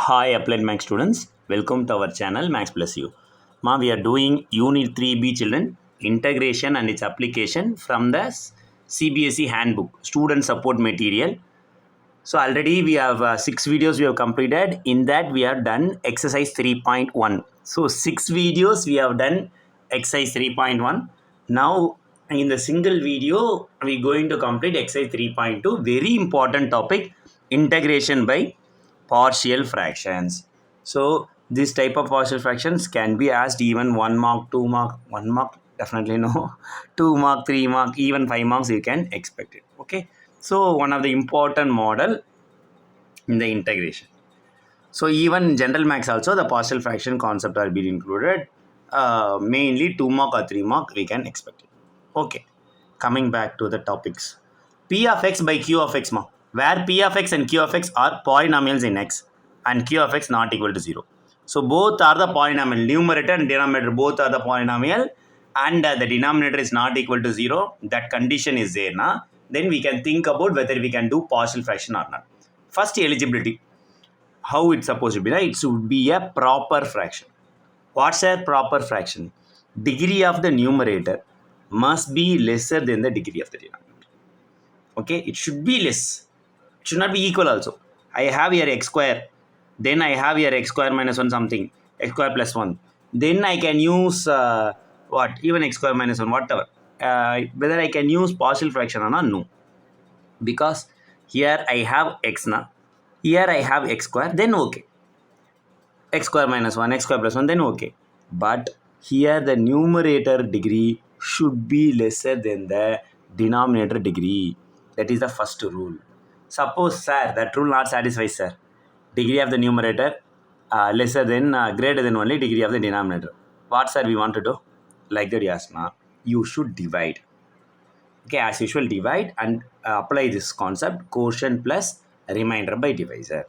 Hi Applied Maths students, welcome to our channel Maths Plus U. Ma, we are doing Unit 3B children, integration and its application from the CBSE handbook, student support material. So already we have 6 videos we have completed. In that we have done exercise 3.1. So 6 videos we have done exercise 3.1. Now in the single video we are going to complete exercise 3.2. Very important topic, integration by partial fractions. So this type of partial fractions can be asked even 1 mark, 2 mark, 1 mark, definitely no, 2 mark, 3 mark, even 5 marks you can expect it. Okay. So one of the important model in the integration. So even general maths also the partial fraction concept are being included. Mainly 2 mark or 3 mark we can expect it. Okay. Coming back to the topics. P of x by Q of x, where P of x and Q of x are polynomials in x and Q of x not equal to 0. So both are the polynomial, numerator and denominator both are the polynomial, and the denominator is not equal to 0. That condition is there now. Then we can think about whether we can do partial fraction or not. First, eligibility. How it's supposed to be? Right? It should be a proper fraction. What's a proper fraction? Degree of the numerator must be lesser than the degree of the denominator. Okay, it should be less. It should not be equal also. I have here x square. Then I have here x square minus 1 something. X square plus 1. Then I can use what? Even x square minus 1, whatever. Whether I can use partial fraction or not? No. Because here I have x now. Here I have x square. Then okay. X square minus 1, x square plus 1, then okay. But here the numerator degree should be lesser than the denominator degree. That is the first rule. Suppose, sir, that rule not satisfies, sir. Degree of the numerator lesser than, greater than only degree of the denominator. What, sir, we want to do? Like that, yes, na. You should divide. Okay, as usual, divide and apply this concept, quotient plus remainder by divisor.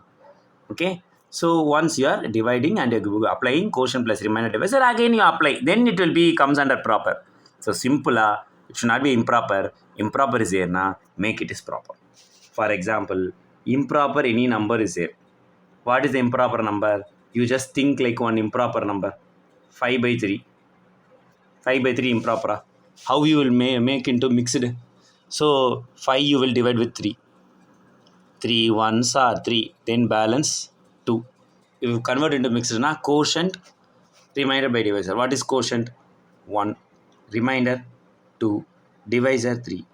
Okay. So once you are dividing and applying quotient plus remainder divisor, again you apply. Then it will be comes under proper. So simple, it should not be improper. Improper is there na, make it is proper. For example, improper any number is there. What is the improper number? You just think like one improper number. 5 by 3. 5 by 3 improper. How you will make into mixed? So 5 you will divide with 3. 3 ones are 3. Then balance 2. If you convert into mixed, na, quotient remainder by divisor. What is quotient? 1. Remainder 2. Divisor 3.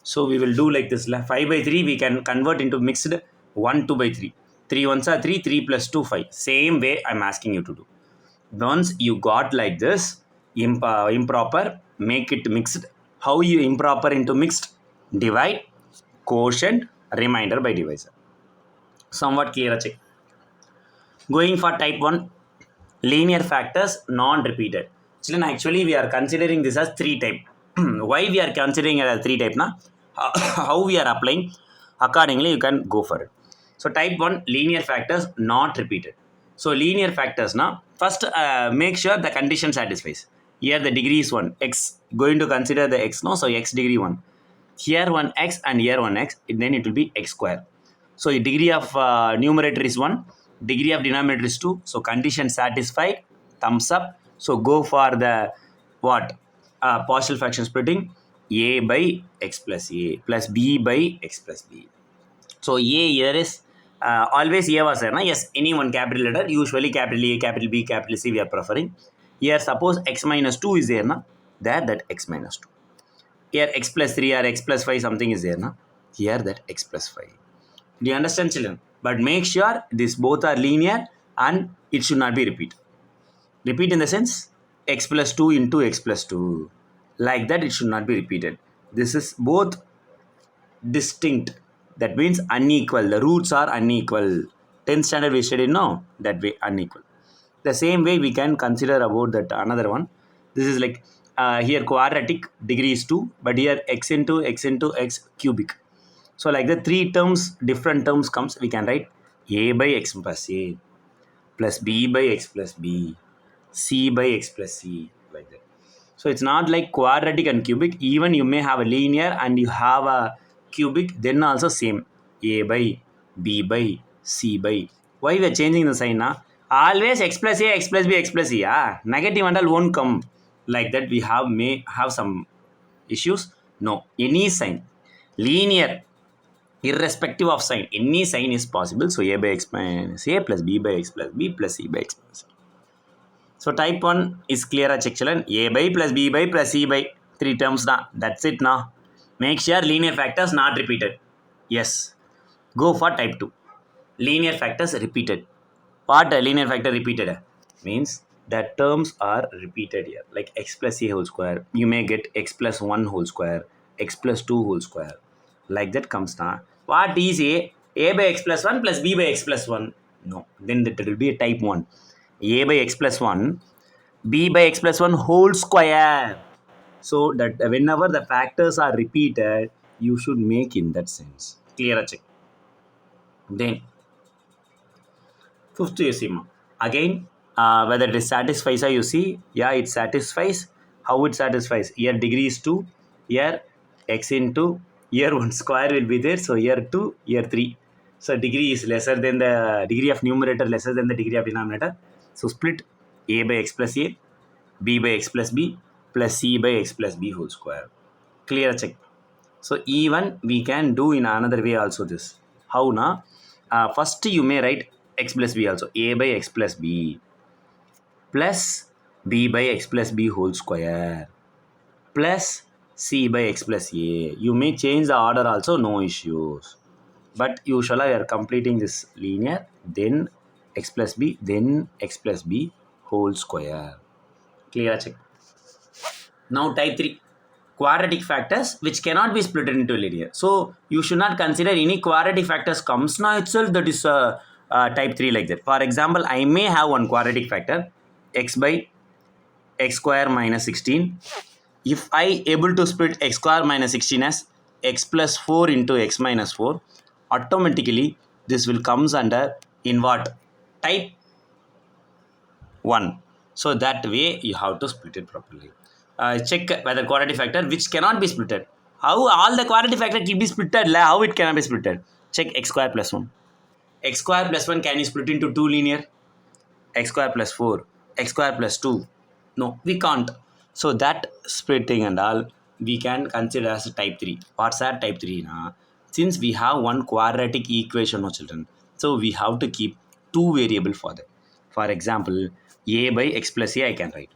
So we will do like this. 5 by 3 we can convert into mixed 1 2 by 3. 3 ones are 3. 3 plus 2 5. Same way I am asking you to do. Once you got like this, improper, make it mixed. How you improper into mixed? Divide, quotient, remainder by divisor. Somewhat clear. Check. Going for type 1, linear factors non-repeated. Children, actually we are considering this as 3 type. Why we are considering it as 3 type? Na? How we are applying? Accordingly, you can go for it. So type 1, linear factors not repeated. So linear factors, na, first make sure the condition satisfies. Here the degree is 1. X, going to consider the x, no? So x degree 1. Here 1 x and here 1 x, then it will be x square. So degree of numerator is 1. Degree of denominator is 2. So condition satisfied, thumbs up. So go for the what? Partial fraction splitting, a by x plus a plus b by x plus b. So a here is always a was there. Na? Yes, any one capital letter, usually capital A, capital B, capital C we are preferring. Here suppose x minus 2 is there. Na? There that x minus 2. Here x plus 3 or x plus 5 something is there. Na? Here that x plus 5. Do you understand, children? But make sure these both are linear and it should not be repeat. Repeat in the sense x plus 2 into x plus 2. Like that it should not be repeated. This is both distinct. That means unequal. The roots are unequal. 10th standard we studied, no? That way unequal. The same way we can consider about that another one. This is like here quadratic degree is 2. But here x into x into x cubic. So like the 3 terms, different terms comes, we can write a by x plus a plus b by x plus b, c by x plus c, like that. So it's not like quadratic and cubic. Even you may have a linear and you have a cubic, then also same. A by b by c by Why we are changing the sign now? Always x plus a, x plus b, x plus e. Negative and all won't come. Like that we may have some issues. No, any sign. Linear. Irrespective of sign. Any sign is possible. So a by x minus a plus b by x plus b plus c by x plus c. So type 1 is clear, children. A by plus b by plus c by 3 terms now. That's it now. Make sure linear factors not repeated. Yes. Go for type 2. Linear factors repeated. What linear factor repeated? Means that terms are repeated here. Like x plus a whole square. You may get x plus 1 whole square. X plus 2 whole square. Like that comes now. What is a? A by x plus 1 plus b by x plus 1. No. Then that will be a type 1. A by x plus 1. B by x plus 1 whole square. So that whenever the factors are repeated, you should make in that sense. Clear, check. Then fifth you see again whether it satisfies you see. Yeah, it satisfies. How it satisfies? Here degree is 2. Here x into here 1 square will be there. So here 2, here 3. So degree is lesser than the degree of numerator lesser than the degree of denominator. So split a by x plus a, b by x plus b plus c by x plus b whole square. Clear, check. So even we can do in another way also this. How na? First you may write x plus b also. A by x plus b plus b by x plus b whole square plus c by x plus a. You may change the order also, no issues. But usually we are completing this linear, then x plus b, then x plus b whole square. Clear, check. Now type 3. Quadratic factors which cannot be split into linear. So you should not consider any quadratic factors comes now itself, that is type 3 like that. For example, I may have one quadratic factor x by x square minus 16. If I able to split x square minus 16 as x plus 4 into x minus 4, automatically this will comes under in what? Type 1. So that way you have to split it properly. Check whether quadratic factor which cannot be splitted. How all the quadratic factor can be splitted? How it cannot be splitted? Check x square plus 1. X square plus 1 can you split into 2 linear? X square plus 4. X square plus 2. No, we can't. So that splitting and all we can consider as type 3. What's that type 3? Since we have one quadratic equation, children, so we have to keep 2 variable for that. For example, a by x plus a I can write.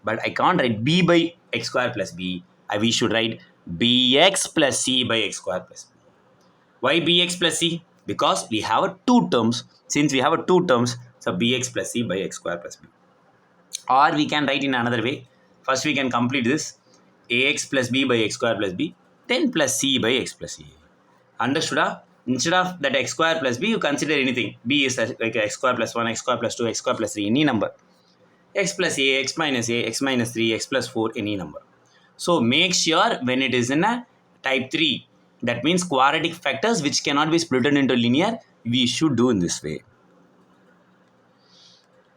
But I can't write b by x square plus b. We should write bx plus c by x square plus b. Why bx plus c? Because we have two terms. Since we have two terms, so bx plus c by x square plus b. Or we can write in another way. First we can complete this. Ax plus b by x square plus b. Then plus c by x plus a. Understood? Instead of that x square plus b, you consider anything. B is like x square plus 1, x square plus 2, x square plus 3, any number. X plus a, x minus 3, x plus 4, any number. So make sure when it is in a type 3, that means quadratic factors which cannot be split into linear, we should do in this way.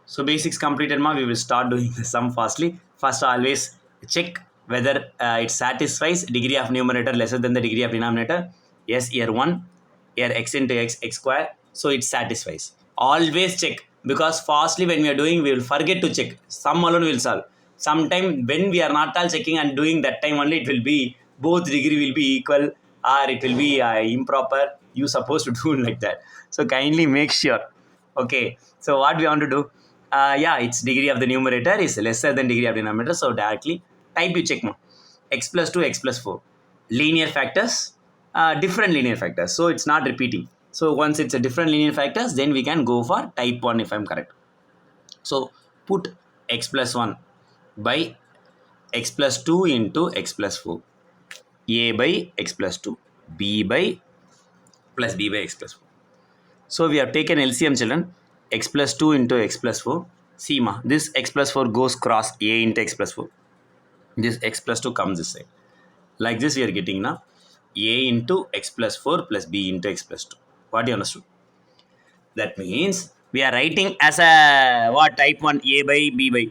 So basics completed, we will start doing the sum fastly. First always check whether it satisfies degree of numerator lesser than the degree of denominator. Yes, here 1, here x into x square, so it satisfies. Always check, because fastly when we are doing, we will forget to check. Sum alone will solve. Sometime when we are not all checking and doing, that time only it will be both degree will be equal or it will be improper. You supposed to do like that. So kindly make sure. Okay. So what we want to do? Yeah, its degree of the numerator is lesser than degree of denominator. So directly type you check x plus 2, x plus 4. Linear factors, different linear factors. So it's not repeating. So once it's a different linear factors, then we can go for type 1 if I'm correct. So put x plus 1 by x plus 2 into x plus 4. A by x plus 2. B by plus b by x plus 4. So we have taken LCM, children. X plus 2 into x plus 4. See this x plus 4 goes cross a into x plus 4. This x plus 2 comes this side. Like this we are getting now a into x plus 4 plus b into x plus 2. What do you understood? That means we are writing as a what type 1 a by b by.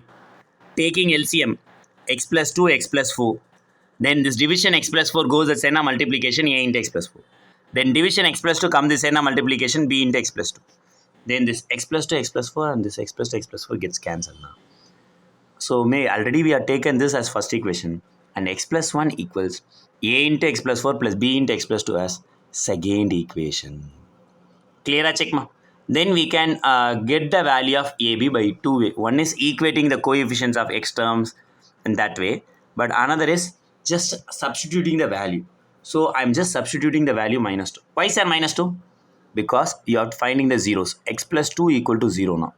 Taking LCM x plus 2 x plus 4. Then this division x plus 4 goes the sign of multiplication a into x plus 4. Then division x plus 2 comes the sign of multiplication b into x plus 2. Then this x plus 2 x plus 4 and this x plus 2 x plus 4 gets cancelled now. So already we have taken this as first equation, and x plus 1 equals a into x plus 4 plus b into x plus 2 as second equation. Clear? Check ma. Then we can get the value of AB by two way. One is equating the coefficients of x terms in that way, but another is just substituting the value. So I'm just substituting the value minus 2. Why sir minus 2? Because you are finding the zeros. X plus 2 equal to 0 now.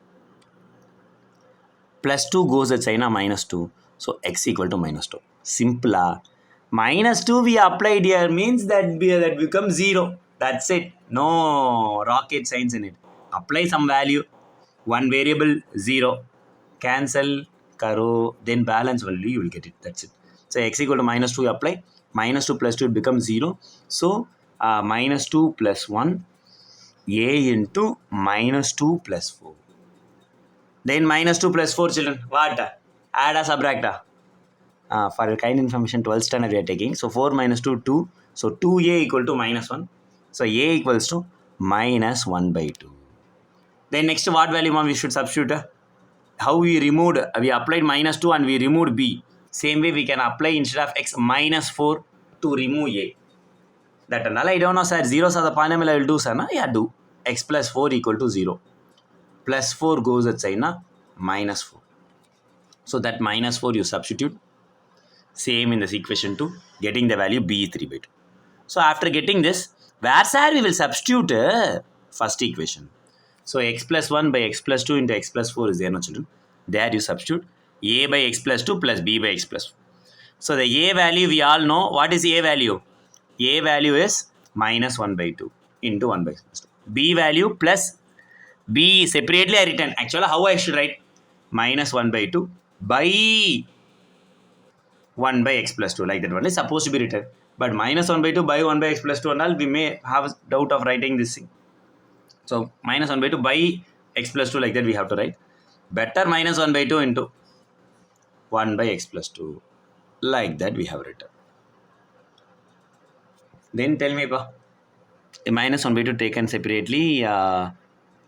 Plus 2 goes at sign minus 2. So x equal to minus 2. Simple. Minus 2 we applied here means that becomes 0. That's it. No rocket science in it. Apply some value. One variable 0. Cancel. Karo. Then balance value you will get it. That's it. So x equal to minus 2 apply. Minus 2 plus 2 it becomes 0. So minus 2 plus 1. A into minus 2 plus 4. Then minus 2 plus 4 children. What? Add or subtract? For kind information 12th standard we are taking. So 4 minus 2, 2. So 2a equal to minus 1. So a equals to minus 1 by 2. Then next what value we should substitute? How we removed? We applied minus 2 and we removed b. Same way we can apply instead of x minus 4 to remove a. That another I don't know sir. Zeros are the polynomial I will do sir. Na? Yeah, do. X plus 4 equal to 0. Plus 4 goes at sign minus 4. So that minus 4 you substitute. Same in this equation 2. Getting the value b 3 by 2. So after getting this, where sir we will substitute first equation. So x plus 1 by x plus 2 into x plus 4 is there no children. There you substitute a by x plus 2 plus b by x plus 4. So the a value we all know. What is a value? A value is minus 1 by 2 into 1 by x plus 2. B value plus b separately I written. Actually how I should write? Minus 1 by 2 by 1 by x plus 2. Like that one is supposed to be written. But minus 1 by 2 by 1 by x plus 2 and all we may have a doubt of writing this thing. So minus 1 by 2 by x plus 2 like that we have to write. Better minus 1 by 2 into 1 by x plus 2. Like that we have written. Then tell me pa. Minus 1 by 2 taken separately I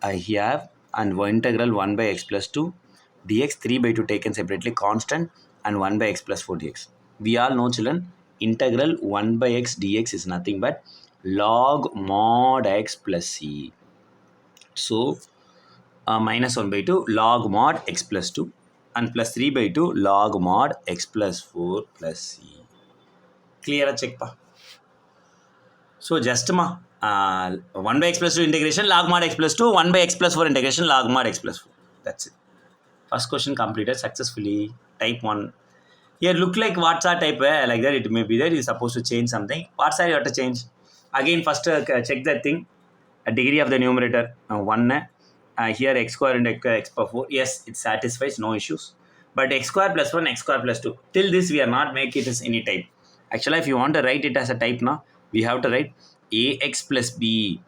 have and integral 1 by x plus 2 dx 3 by 2 taken separately constant and 1 by x plus 4 dx. We all know children integral 1 by x dx is nothing but log mod x plus c. So minus 1 by 2 log mod x plus 2 and plus 3 by 2 log mod x plus 4 plus c. Clear? Check pa. So just 1 by x plus 2 integration log mod x plus 2, 1 by x plus 4 integration log mod x plus 4. That's it. First question completed successfully. Type 1. Here look like what's our type like that it may be there. You're supposed to change something. What's you have to change? Again first check that thing. A degree of the numerator 1. Here x square and x power 4. Yes, it satisfies, no issues. But x square plus 1, x square plus 2. Till this we are not making it as any type. Actually if you want to write it as a type now, we have to write ax plus b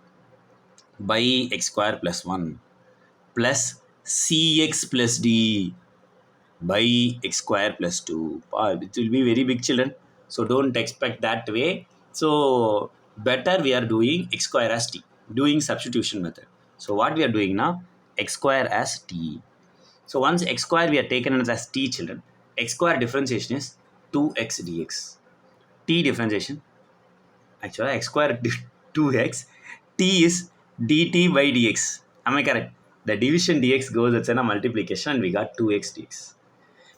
by x square plus 1 plus cx plus d by x square plus 2. It will be very big children. So don't expect that way. So better we are doing x square as t. Doing substitution method. So what we are doing now? X square as t. So once x square we are taken as t children. X square differentiation is 2x dx. T differentiation. Actually x square 2x. T is dt by dx. Am I correct? The division dx goes as a multiplication and we got 2x dx.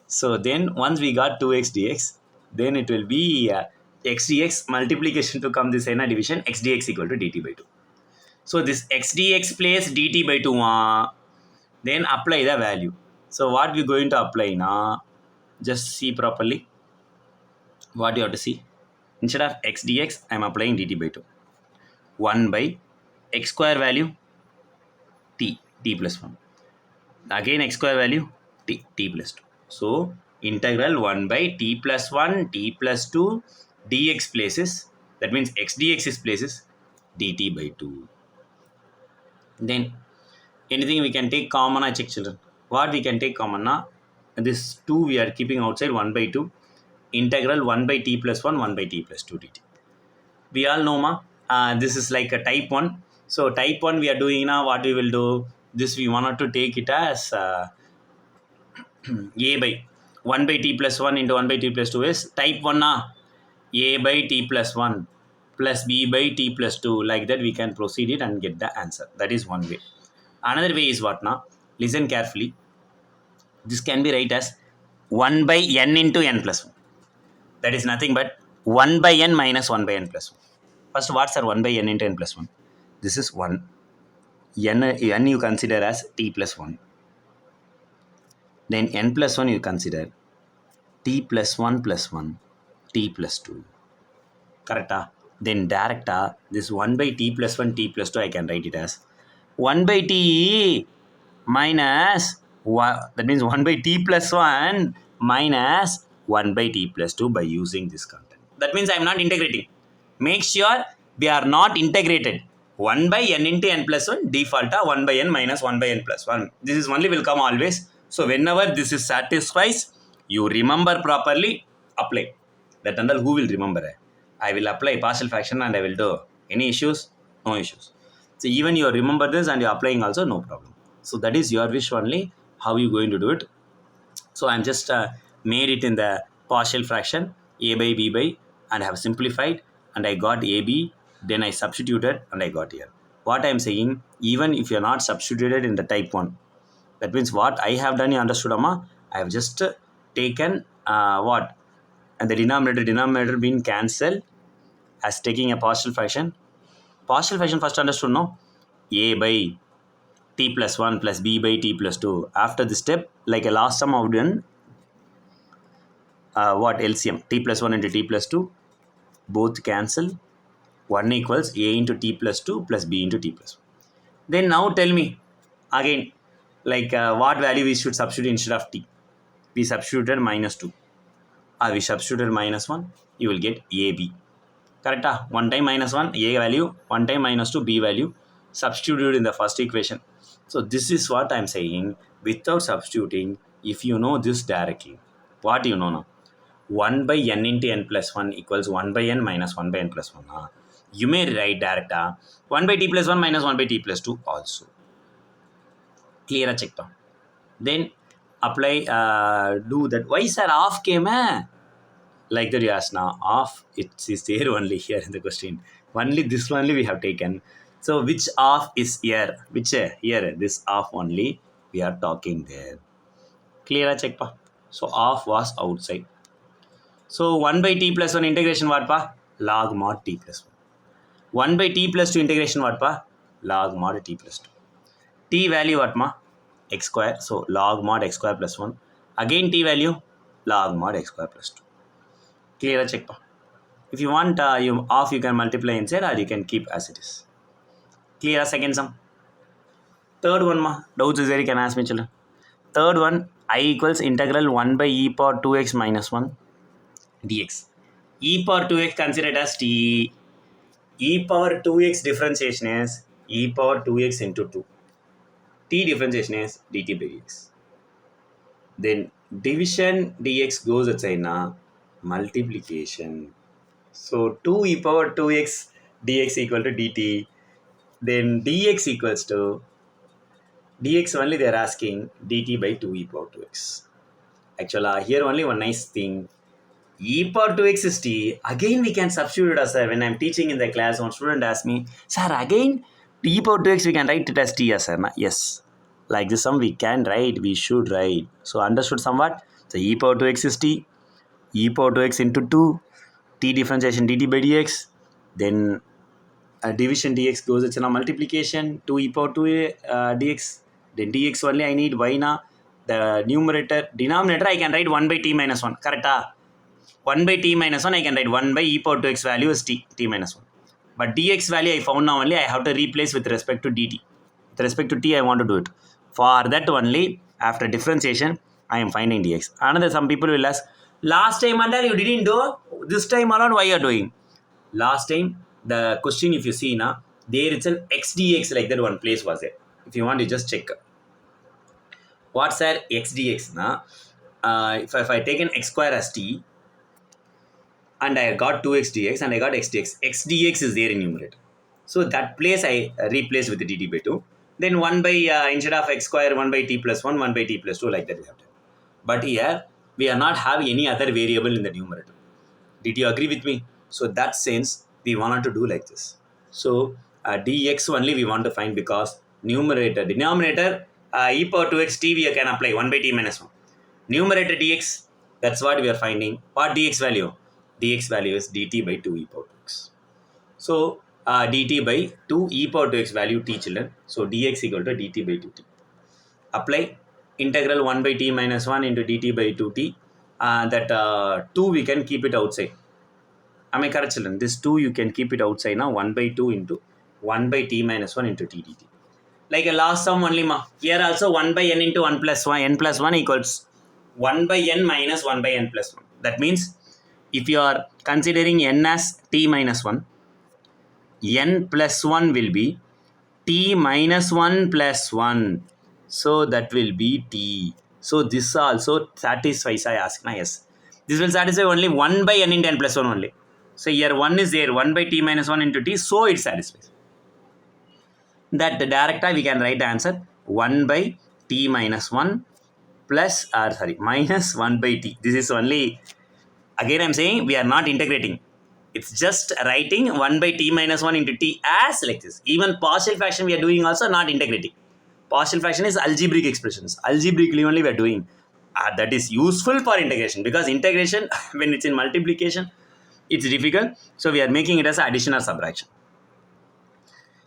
So then once we got 2x dx, then it will be x dx multiplication to come this division x dx equal to dt by 2. So this x dx place dt by 2 then apply the value. So what we going to apply now? Just see properly. What you have to see? Instead of x dx, I am applying dt by 2. 1 by x square value t plus 1. Again x square value t plus 2. So integral 1 by t plus 1 t plus 2 dx places. That means x dx is places dt by 2. Then anything we can take common. I check children. What we can take common now? This 2 we are keeping outside 1 by 2. Integral 1 by t plus 1 1 by t plus 2 dt. We all know this is like a type 1. So type 1 we are doing now what we will do? this we wanted to take it as a by 1 by t plus 1 into 1 by t plus 2 is type 1 a by t plus 1 plus b by t plus 2. Like that we can proceed it and get the answer. That is one way. Another way is what now? Listen carefully. This can be write as 1 by n into n plus 1. That is nothing but 1 by n minus 1 by n plus 1. First, what's our 1 by n into n plus 1? This is 1. N you consider as t plus 1. Then n plus 1 you consider t plus 1 plus 1, t plus 2. Correct? Then direct this 1 by t plus 1, t plus 2 I can write it as 1 by t minus 1, that means 1 by t plus 1 minus 1 by t plus 2 by using this content. That means I am not integrating. Make sure we are not integrated. 1 by n into n plus 1 default 1 by n minus 1 by n plus 1. This is only will come always. So whenever this is satisfies, you remember properly, apply. That and all who will remember? I will apply partial fraction and I will do. Any issues? No issues. So even you remember this and you are applying also, no problem. So that is your wish only. How you going to do it? So I'm just made it in the partial fraction a by b by and I have simplified and I got ab. Then I substituted and I got here. What I'm saying, even if you're not substituted in the type 1, that means what I have done, you understood, Amma? I have just taken what? And the denominator being cancelled as taking a partial fraction. Partial fraction first understood, no? A by t plus 1 plus b by t plus 2. After this step, like a last sum I have done, what LCM? T plus 1 into t plus 2. Both cancel. 1 equals a into t plus 2 plus b into t plus 1. Then now tell me again, like what value we should substitute instead of t? We substituted minus 2. We substituted minus 1. You will get ab. Correct? One time minus 1 a value, one time minus 2 b value. Substituted in the first equation. So this is what I am saying. Without substituting, if you know this directly, what you know now? 1 by n into n plus 1 equals 1 by n minus 1 by n plus 1. You may write direct 1 by t plus 1 minus 1 by t plus 2 also. Clear? Check down. Then apply, do that. Why sir off came? Like that you ask now. Off, it is there only here in the question. Only this only we have taken. So which off is here? Which here? This off only we are talking there. Clear? Check pa. So off was outside. So 1 by t plus 1 integration what pa? Log mod t plus 1. 1 by t plus 2 integration what pa? Log mod t plus 2. T value what ma? X square. So log mod x square plus 1. Again t value? Log mod x square plus 2. Clear? Check pa. If you want you off, you can multiply inside or you can keep as it is. Clear? Second sum. Third one ma. Doubts is there, you can ask me children. Third one, I equals integral 1 by e power 2x minus 1 dx. E power 2x considered as t. E power 2x differentiation is e power 2x into 2. T differentiation is dt by dx. Then division dx goes outside na multiplication. So 2 e power 2x dx equal to dt. Then dx equals to dx only they are asking dt by 2 e power 2x. Actually here only one nice thing. E power 2x is t. Again we can substitute as when I am teaching in the class, one student asks me, sir again e power 2x we can write it as t as sir. Yes, like this sum we can write, we should write. So understood somewhat? So e power 2x is t. E power 2x into 2. T differentiation dt by dx. Then division dx goes it's a multiplication 2 e power 2 dx. Then dx only I need y na. The denominator I can write 1 by t minus 1. Correct? 1 by t minus 1 I can write 1 by e power 2x value is t minus 1. But dx value I found now only I have to replace with respect to dt. With respect to t I want to do it. For that only after differentiation I am finding dx. Another some people will ask, last time and you didn't do, this time alone why you are doing? Last time the question if you see now, there it's an x dx like that one place was there. If you want you just check. What's our x dx now? If I take an x square as t and I got 2x dx and I got x dx. X dx is there in numerator. So that place I replaced with the dt by 2. Then 1 by, instead of x square, 1 by t plus 1, 1 by t plus 2, like that we have done. But here, we are not having any other variable in the numerator. Did you agree with me? So that sense, we wanted to do like this. So dx only we want to find, because denominator, e power 2x t we can apply 1 by t minus 1. Numerator dx, that's what we are finding. What dx value? Dx value is dt by 2 e power 2x. So dt by 2 e power 2x value t, children. So dx equal to dt by 2t. Apply integral 1 by t minus 1 into dt by 2t. That 2 we can keep it outside. Am I correct, children? This 2 you can keep it outside now. 1 by 2 into 1 by t minus 1 into t dt. Like a last sum only, ma. Here also 1 by n into 1 plus 1. N plus 1 equals 1 by n minus 1 by n plus 1. That means if you are considering n as t minus 1, n plus 1 will be t minus 1 plus 1. So that will be t. So this also satisfies, I ask. Yes. This will satisfy only 1 by n into n plus 1 only. So here 1 is there, 1 by t minus 1 into t, so it satisfies. That direct we can write the answer 1 by t minus 1 plus, minus 1 by t. This is only, again I am saying we are not integrating. It's just writing 1 by t minus 1 into t as like this. Even partial fraction we are doing also not integrating. Partial fraction is algebraic expressions. Algebraically only we are doing. That is useful for integration, because integration when it's in multiplication, it's difficult. So we are making it as addition or subtraction.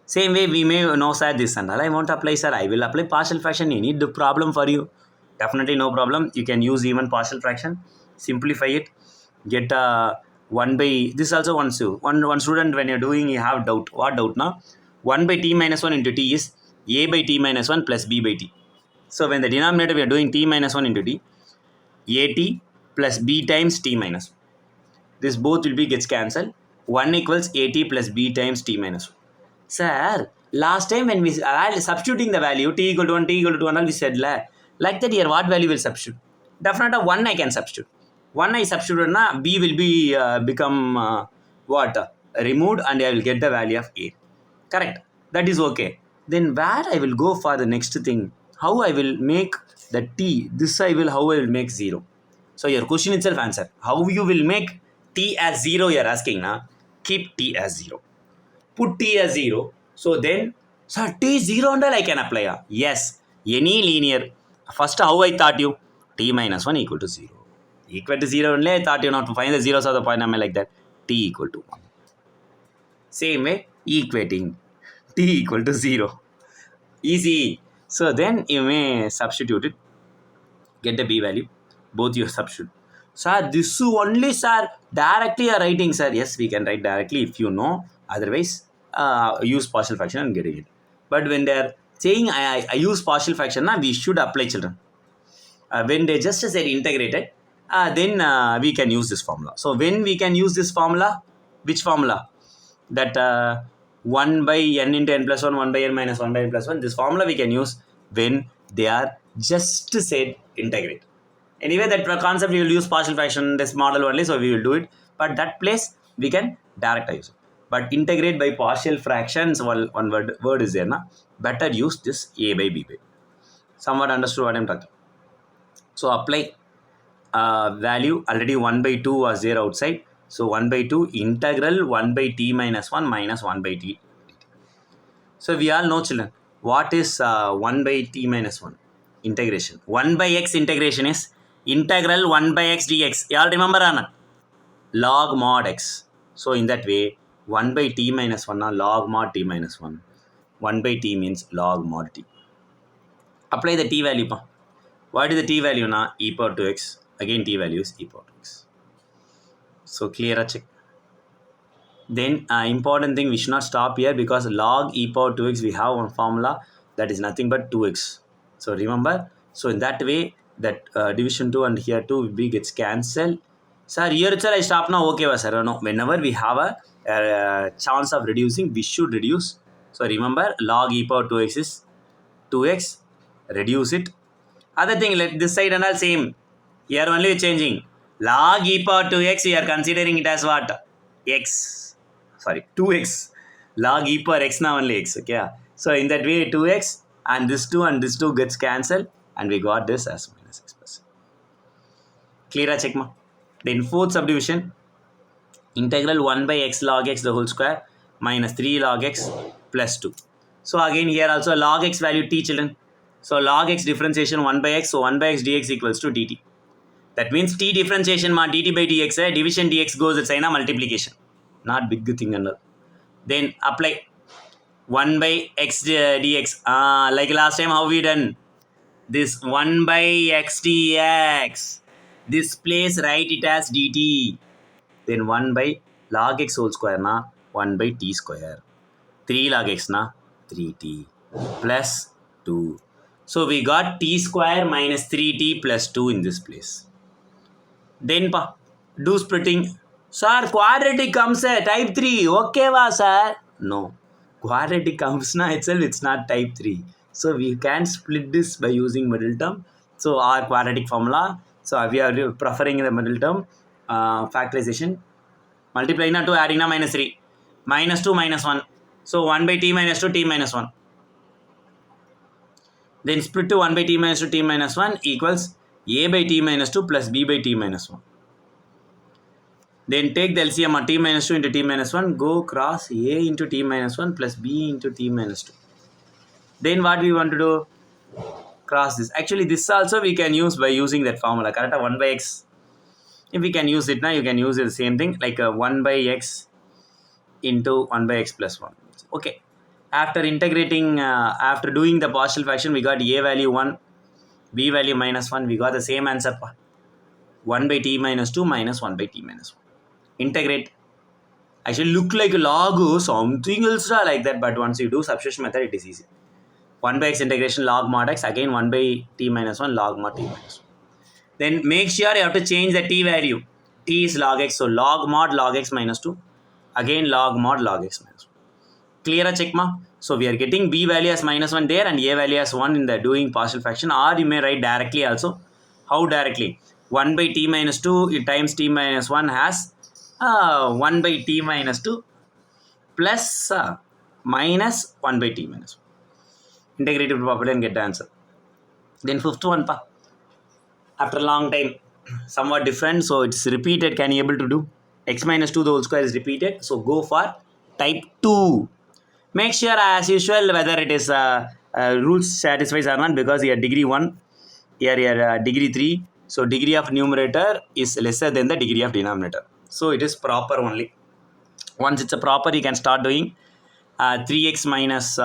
Same way we may know, sir, this and all I won't apply, sir. I will apply partial fraction. You need the problem for you. Definitely no problem. You can use even partial fraction. Simplify it. Get 1 by, this also one student when you're doing, you have doubt. What doubt now? 1 by t minus 1 into t is a by t minus 1 plus b by t. So when the denominator we are doing t minus 1 into t, at plus b times t minus 1. This both will be gets cancelled. 1 equals at plus b times t minus 1. Sir, last time when we substituting the value t equal to 1, t equal to 2, we said like that here what value will substitute? Definitely 1 I can substitute. 1 I substitute, b will be become what? Removed, and I will get the value of a. Correct. That is okay. Then where I will go for the next thing? How I will make the t? This how I will make 0. So your question itself answer. How you will make t as 0 you are asking, na? Keep t as 0. Put t as 0. So then, sir, t 0 and all I can apply. Yes. Any linear. First, how I thought you? T minus 1 equal to 0. Equal to 0 only, I thought you not to find the zeros of the polynomial like that. T equal to 1. Same way, equating. T equal to 0. Easy. So then you may substitute it. Get the b value. Both you substitute. Sir, this only, sir. Directly you are writing, sir. Yes, we can write directly if you know. Otherwise, use partial fraction and getting it. But when they are saying I use partial fraction, we should apply, children. When they just said integrated, then we can use this formula. So when we can use this formula, which formula? That 1 by n into n plus 1, 1 by n minus 1 by n plus 1. This formula we can use when they are just said integrate. Anyway, that concept we will use partial fraction, this model only, so we will do it. But that place we can direct use it. But integrate by partial fractions, one word is there, na? Better use this a by b by. Somewhat understood what I am talking. So apply value, already 1 by 2 was there outside. So 1 by 2 integral 1 by t minus 1 minus 1 by t. So we all know, children, what is 1 by t minus 1? Integration. 1 by x integration is integral 1 by x dx. You all remember or not? Log mod x. So in that way, 1 by t minus 1 log mod t minus 1. 1 by t means log mod t. Apply the t value. What is the t value now? E power 2x. Again t value is e power 2x. So clear, check. Then important thing, we should not stop here, because log e power 2x we have one formula that is nothing but 2x. So remember, so in that way that division 2 and here 2 b gets cancelled. Sir, here itself I stop now. Okay, sir. No, whenever we have a chance of reducing, we should reduce. So remember, log e power 2x is 2x. Reduce it. Other thing, let this side and all same. Here only changing. Log e power 2x, we are considering it as what? X. Sorry, 2x. Log e power x now only x. Okay. So in that way 2x and this 2 gets cancelled and we got this as minus x plus. Clear? Check ma. Then fourth subdivision, integral 1 by x log x the whole square minus 3 log x plus 2. So again here also log x value t children. So log x differentiation 1 by x, so 1 by x dx equals to dt. That means t differentiation ma dt by dx, division dx goes at sign of multiplication. Not big thing and all. Then apply 1 by x dx. Like last time how we done? This 1 by x dx. This place write it as dt. Then 1 by log x whole square na 1 by t square. 3 log x na 3t plus 2. So we got t square minus 3t plus 2 in this place. Then do splitting. Sir, quadratic comes type 3. Okay, sir? No. Quadratic comes na itself, it's not type 3. So we can split this by using middle term. So our quadratic formula. So we are preferring the middle term factorization. Multiplying na 2, adding na minus 3. Minus 2 minus 1. So 1 by t minus 2, t minus 1. Then split to 1 by t minus 2, t minus 1 equals a by t minus 2 plus b by t minus 1. Then take the LCM of t minus 2 into t minus 1. Go cross a into t minus 1 plus b into t minus 2. Then what we want to do? Cross this. Actually, this also we can use by using that formula. Correct? 1 by x. If we can use it now, you can use it the same thing. Like 1 by x into 1 by x plus 1. Okay. After integrating, after doing the partial fraction, we got a value 1, b value minus 1. We got the same answer. 1 by t minus 2 minus 1 by t minus 1. Integrate. Actually look like a log something else like that, but once you do substitution method, it is easy. 1 by x integration log mod x, again 1 by t minus 1 log mod t minus 1. Then make sure you have to change the t value. T is log x, so log mod log x minus 2. Again log mod log x minus 1. Clear? Check ma. So we are getting b value as minus 1 there and a value as 1 in the doing partial fraction, or you may write directly also. How directly? 1 by t minus 2 times t minus 1 has 1 by t minus 2 plus minus 1 by t minus 1. Integrative property and get the answer. Then fifth one, after a long time, somewhat different, so it's repeated. Can you able to do? X minus 2 the whole square is repeated, so go for type 2. Make sure as usual whether it is rules satisfies or not, because here degree 1, here degree 3. So degree of numerator is lesser than the degree of denominator. So it is proper only. Once it's a proper, you can start doing 3x minus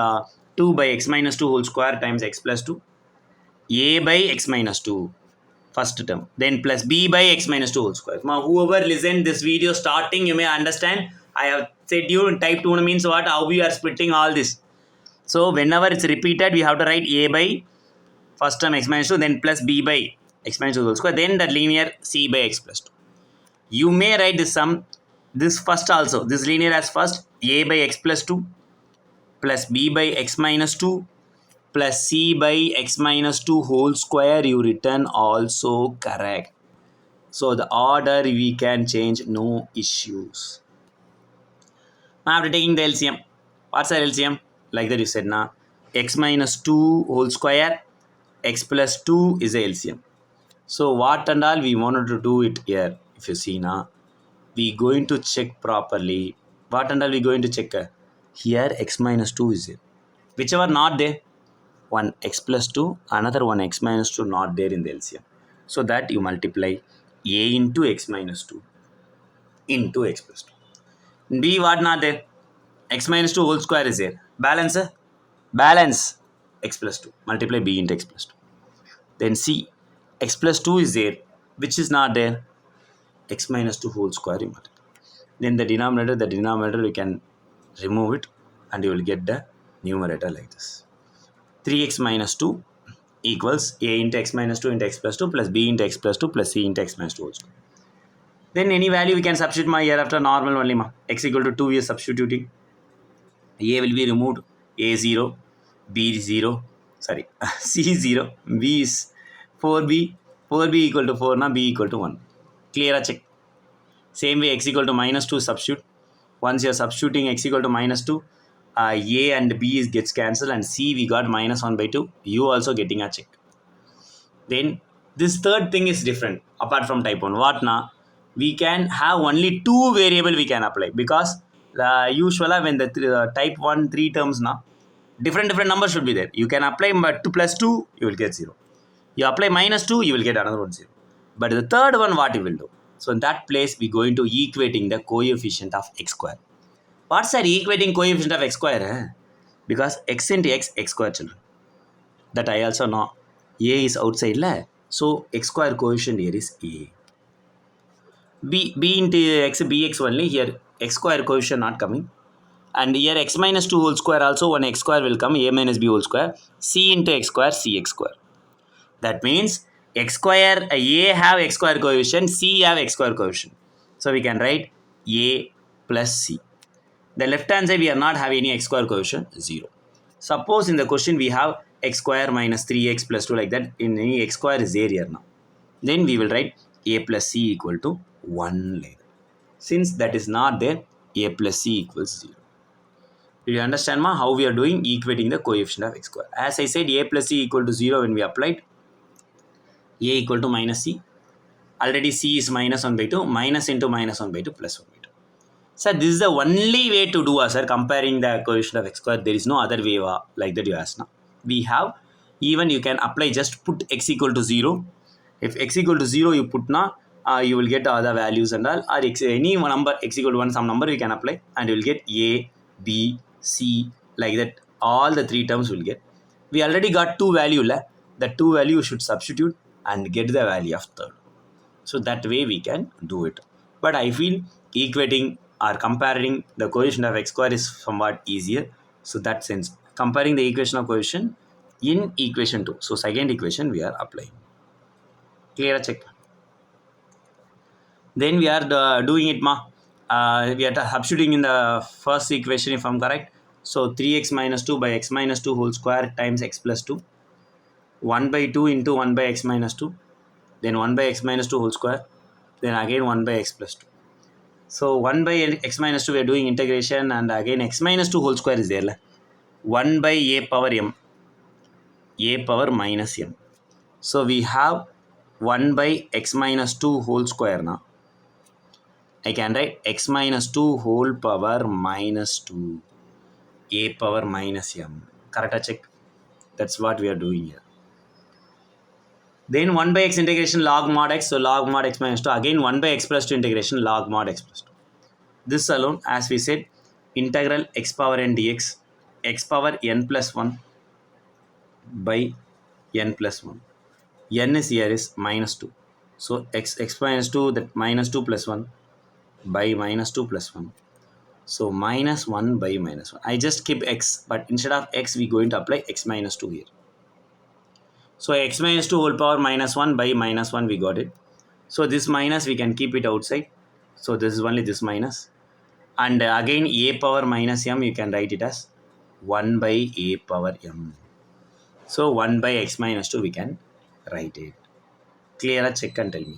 2 by x minus 2 whole square times x plus 2. A by x minus 2. First term. Then plus b by x minus 2 whole square. Now whoever listened this video starting, you may understand. I have said you in type 2 means what? How we are splitting all this. So whenever it's repeated, we have to write a by first term x minus 2, then plus b by x minus 2 whole square, then the linear c by x plus 2. You may write this sum, this first also, this linear as first a by x plus 2 plus b by x minus 2 plus c by x minus 2 whole square, you return also correct. So the order we can change, no issues. Now after taking the LCM, what's our LCM? Like that you said now, x minus 2 whole square, x plus 2 is a LCM. So what and all we wanted to do it here. If you see now, we going to check properly. What and all we going to check? Here x minus 2 is there. Whichever not there, one x plus 2, another one x minus 2 not there in the LCM. So that you multiply a into x minus 2 into x plus 2. B what not there? X minus 2 whole square is there. Balance? Balance x plus 2. Multiply b into x plus 2. Then C, x plus 2 is there. Which is not there? X minus 2 whole square you multiply. Then the denominator you can remove it and you will get the numerator like this. 3x minus 2 equals a into x minus 2 into x plus 2 plus b into x plus 2 plus c into x minus 2 whole square. Then any value we can substitute my here after normal only ma. X equal to 2 we are substituting. A will be removed. A0, B0, sorry, C0, B is 4B, 4B equal to 4 na, B equal to 1. Clear? Check. Same way x equal to minus 2 substitute. Once you are substituting x equal to minus 2, A and B gets cancelled, and C we got minus 1 by 2. You also getting a check. Then this third thing is different apart from type 1. What now? We can have only two variable we can apply, because usually when the type 1 3 terms now, different numbers should be there. You can apply 2 plus 2, you will get 0. You apply minus 2, you will get another one 0. But the third one, what you will do? So in that place, we going to equating the coefficient of x square. What's that equating coefficient of x square? Because x into x square, children. That I also know. A is outside, so x square coefficient here is A. B into x, bx only, here x square coefficient not coming. And here x minus 2 whole square also, one x square will come, A minus b whole square. C into x square, cx square. That means x square, A have x square coefficient, C have x square coefficient. So we can write A plus C. The left hand side we are not having any x square coefficient, 0. Suppose in the question we have x square minus 3x plus 2 like that, in any x square is there here now. Then we will write A plus C equal to 1 later. Since that is not there, A plus C equals 0. Do you understand how we are doing equating the coefficient of x square? As I said, A plus C equal to 0 when we applied. A equal to minus C. Already C is minus 1 by 2. Minus into minus 1 by 2 plus 1 by 2. Sir, this is the only way to do, sir, comparing the coefficient of x square. There is no other way like that you ask now. We have, even you can apply, just put x equal to 0. If x equal to 0 you put now, you will get other values and all, or any number x equal to 1, some number you can apply, and you will get A, B, C, like that. All the three terms will get. We already got two value. The two value should substitute and get the value of third. So that way we can do it. But I feel equating or comparing the coefficient of x square is somewhat easier. So that sense, comparing the equation of coefficient in equation 2. So second equation we are applying. Clear? Check. Then we are doing it we are substituting in the first equation if I am correct. So 3x minus 2 by x minus 2 whole square times x plus 2. 1 by 2 into 1 by x minus 2. Then 1 by x minus 2 whole square. Then again 1 by x plus 2. So 1 by x minus 2 we are doing integration, and again x minus 2 whole square is there. 1 by a power m. A power minus m. So we have 1 by x minus 2 whole square now. I can write x minus 2 whole power minus 2. A power minus m. Correct? Check. That's what we are doing here. Then 1 by x integration log mod x. So log mod x minus 2. Again 1 by x plus 2 integration log mod x plus 2. This alone, as we said, integral x power n dx, x power n plus 1 by n plus 1. N is here is minus 2. So x minus 2, that minus 2 plus 1 by minus 2 plus 1. So minus 1 by minus 1. I just keep x, but instead of x, we going to apply x minus 2 here. So x minus 2 whole power minus 1 by minus 1, we got it. So this minus, we can keep it outside. So this is only this minus. And again, a power minus m, you can write it as 1 by a power m. So 1 by x minus 2, we can write it. Clear? Check and tell me.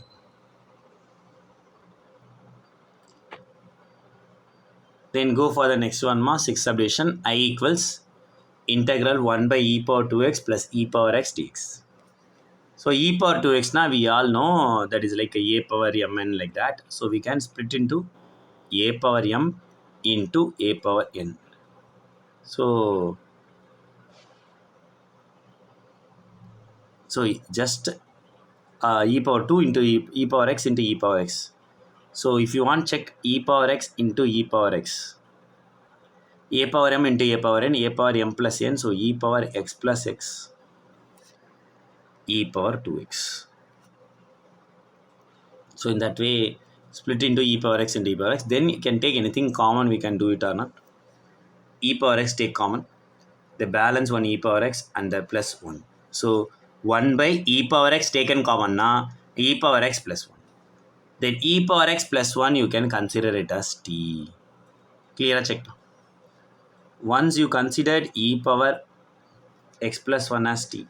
Then go for the next one, 6th subdivision. I equals integral 1 by e power 2x plus e power x dx. So e power 2x now we all know that is like a power mn like that. So we can split into a power m into a power n. So just e power 2 into e power x into e power x. So if you want check e power x into e power x, a power m into a power n, a power m plus n, so e power x plus x, e power 2x. So in that way, split into e power x into e power x. Then you can take anything common, we can do it or not. E power x take common. The balance one e power x and the plus 1. So 1 by e power x taken common now, e power x plus 1. Then e power x plus 1 you can consider it as t. Clear? Check. Once you considered e power x plus 1 as t,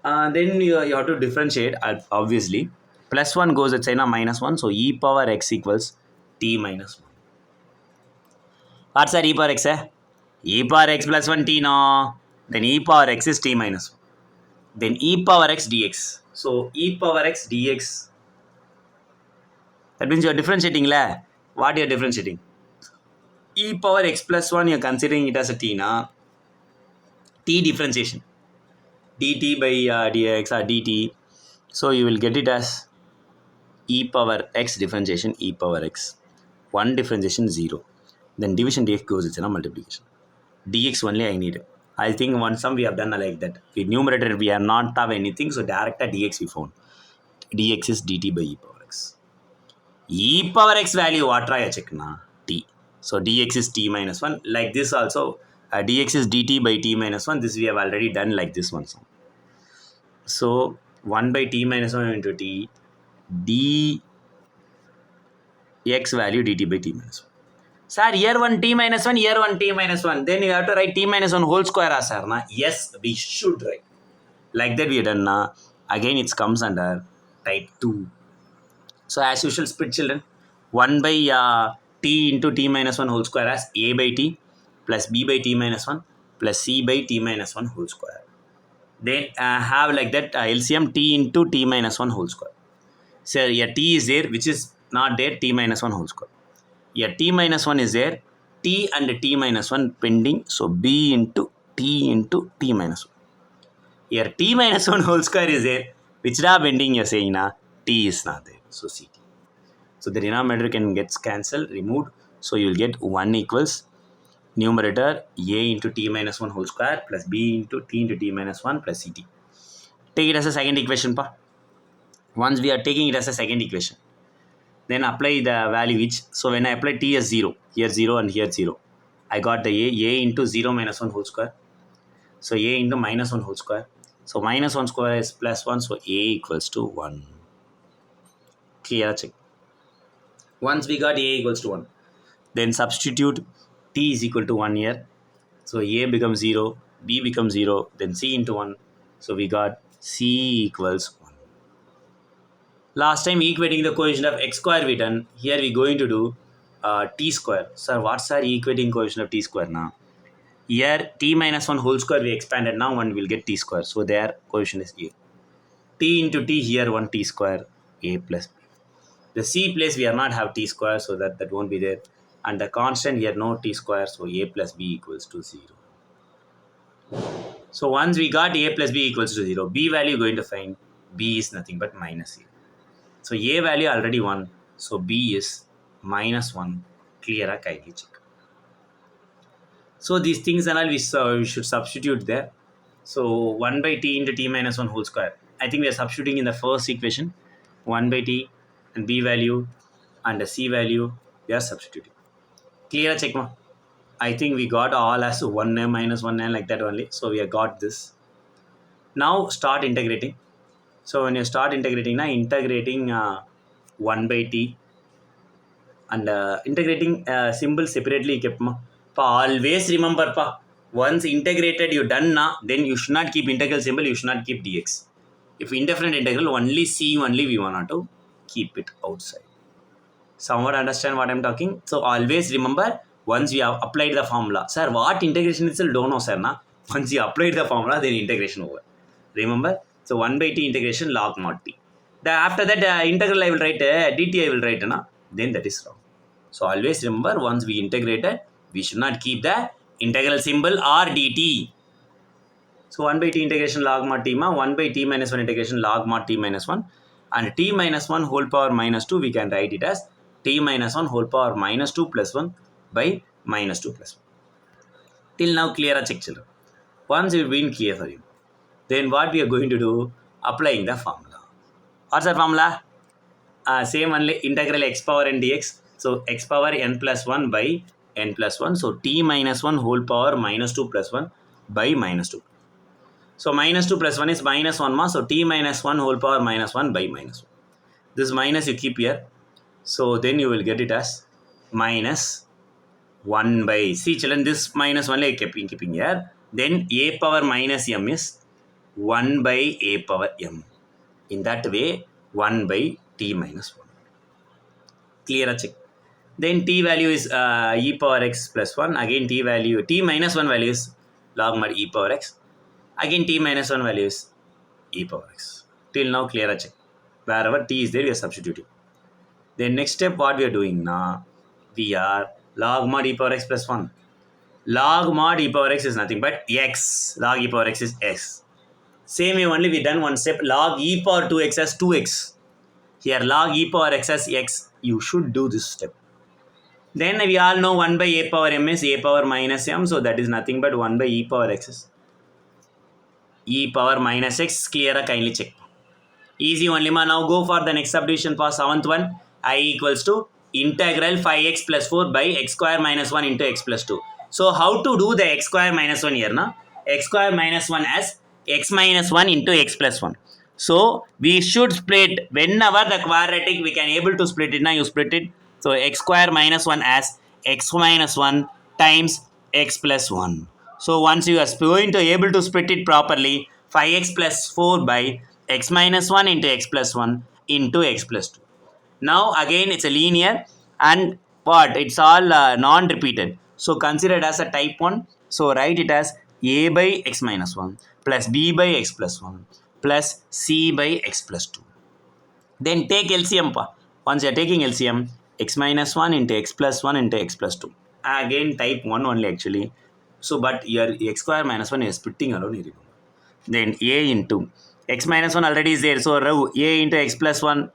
then you have to differentiate, obviously. Plus 1 goes at minus 1, so e power x equals t minus 1. What's our e power x? E power x plus 1 t no. Then e power x is t minus 1. Then e power x dx. So e power x dx. That means you're differentiating. What you're differentiating? E power x plus 1, you're considering it as a t na. T differentiation. dt by dx or dt. So you will get it as e power x differentiation e power x. 1 differentiation 0. Then division dx goes it's a multiplication. Dx only I need. I think one sum we have done like that. With numerator we are not have anything, so direct dx we found. Dx is dt by e power x. E power x value what try check na? T. So dx is t minus 1. Like this also, dx is dt by t minus 1. This we have already done like this one sum. So 1 by t minus 1 into t, dx value dt by t minus 1. Sir, here 1 t minus 1, here 1 t minus 1. Then you have to write t minus 1 whole square, sir. Na? Yes, we should write. Like that we have done. Na? Again, it comes under type 2. So as usual, split children. 1 by t into t minus 1 whole square as a by t plus b by t minus 1 plus c by t minus 1 whole square. Then have like that LCM t into t minus 1 whole square. So here t is there, which is not there, t minus 1 whole square. Here t minus 1 is there, t and t minus 1 pending. So b into t minus 1. Here t minus 1 whole square is there, which are pending you're saying na, t is not there. So ct. So the denominator can get cancelled, removed. So you will get 1 equals numerator a into t minus 1 whole square plus b into t minus 1 plus ct. Take it as a second equation. Once we are taking it as a second equation, then apply the value which. So when I apply t as 0, here 0 and here 0, I got the a into 0 minus 1 whole square. So a into minus 1 whole square. So minus 1 square is plus 1, so a equals to 1. Clear, check. Once we got a equals to 1, then substitute t is equal to 1 here. So a becomes 0, b becomes 0, then c into 1. So we got c equals 1. Last time equating the coefficient of x square we done. Here we going to do t square. Sir, what's our equating coefficient of t square now? Here t minus 1 whole square we expanded now and we'll get t square. So their coefficient is a. T into t here 1 t square a plus b. The c place we are not have t square, so that won't be there. And the constant here no t square, so a plus b equals to 0. So once we got a plus b equals to 0, b value going to find. B is nothing but minus a. So a value already 1, so b is minus 1. Clear, kindly check. So these things and all we should substitute there. So 1 by t into t minus 1 whole square. I think we are substituting in the first equation. 1 by t and b value and the c value we are substituting. Clear, check ma. I think we got all as 1 minus 1 like that only. So we have got this. Now start integrating. So when you start integrating, integrating 1 by t and integrating symbol separately kept ma. Always remember pa, once integrated you done na, then you should not keep integral symbol, you should not keep dx. If indefinite integral, only c only we want to keep it outside. Somewhat understand what I'm talking? So always remember, once we have applied the formula. Sir, what integration itself don't know, sir. Na? Once you applied the formula, then integration over. Remember? So 1 by t integration log mod t. After that integral I will write, dt I will write. Na? Then that is wrong. So always remember, once we integrated, we should not keep the integral symbol or dt. So 1 by t integration log mod t ma, 1 by t minus 1 integration log mod t minus 1. And t minus 1 whole power minus 2, we can write it as t minus 1 whole power minus 2 plus 1 by minus 2 plus 1. Till now clear, check children. Once it's been clear for you, then what we are going to do, applying the formula. What's the formula? Same only, integral x power n dx. So x power n plus 1 by n plus 1. So t minus 1 whole power minus 2 plus 1 by minus 2. So minus 2 plus 1 is minus 1 ma. So t minus 1 whole power minus 1 by minus 1. This minus you keep here. So then you will get it as minus 1 by, see children, this minus 1 I keeping here. Then a power minus m is 1 by a power m. In that way, 1 by t minus 1. Clear, check. Then t value is e power x plus 1. Again t value, t minus 1 value is log mod e power x. Again t minus 1 value is e power x. Till now clear a check. Wherever t is there, we are substituting. Then next step what we are doing now, we are log mod e power x plus 1. Log mod e power x is nothing but x. Log e power x is x. Same way only we done one step. Log e power 2x as 2x. Here log e power x as x. You should do this step. Then we all know 1 by a power m is a power minus m. So that is nothing but 1 by e power x is e power minus x. Clear, kindly check. Easy only ma. Now go for the next subdivision for 7th one. I equals to integral 5x plus 4 by x square minus 1 into x plus 2. So how to do the x square minus 1 here na? X square minus 1 as x minus 1 into x plus 1. So we should split whenever the quadratic we can able to split it now, you split it. So x square minus 1 as x minus 1 times x plus 1. So once you are going to able to split it properly, 5x plus 4 by x minus 1 into x plus 1 into x plus 2. Now again it's a linear and what? It's all non-repeated. So consider it as a type 1. So write it as a by x minus 1 plus b by x plus 1 plus c by x plus 2. Then take LCM. Once you are taking LCM, x minus 1 into x plus 1 into x plus 2. Again type 1 only actually. So but your x square minus 1 is splitting alone. Then a into x minus 1 already is there. So a into x plus 1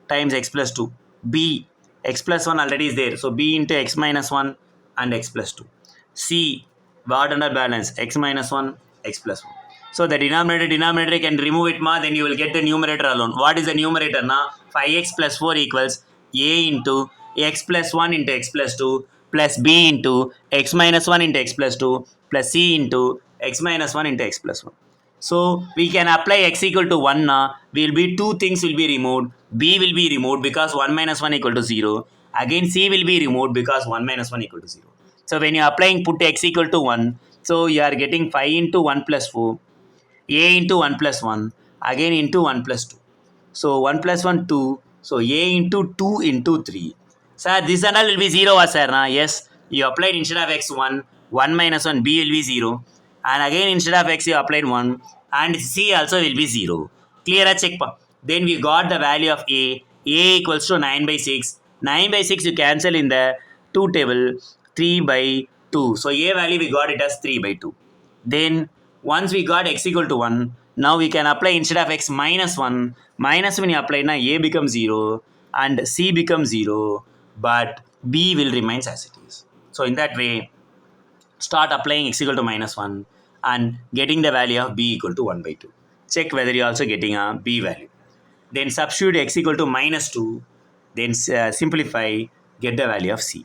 times x plus 2. B, x plus 1 already is there. So b into x minus 1 and x plus 2. C, what under balance? X minus 1, x plus 1. So the denominator can remove it ma, then you will get the numerator alone. What is the numerator na? 5x plus 4 equals a into x plus 1 into x plus 2 plus b into x minus 1 into x plus 2 plus c into x minus 1 into x plus 1. So we can apply x equal to 1 now. Will be two things will be removed. B will be removed because 1 minus 1 equal to 0. Again C will be removed because 1 minus 1 equal to 0. So when you are applying put x equal to 1, so you are getting 5 into 1 plus 4, a into 1 plus 1, again into 1 plus 2. So 1 plus 1, 2. So a into 2 into 3. Sir, this and all will be 0, sir. Na? Yes, you applied instead of x 1, 1 minus 1, b will be 0. And again instead of x you applied 1 and c also will be 0. Clear a check. Then we got the value of a equals to 9 by 6. 9 by 6 you cancel in the 2 table, 3 by 2. So a value we got it as 3 by 2. Then once we got x equal to 1, now we can apply instead of x minus 1. Minus when you apply now a becomes 0 and c becomes 0, but b will remain as it is. So in that way, start applying x equal to minus 1 and getting the value of b equal to 1 by 2. Check whether you are also getting a b value. Then substitute x equal to minus 2. Then simplify, get the value of c.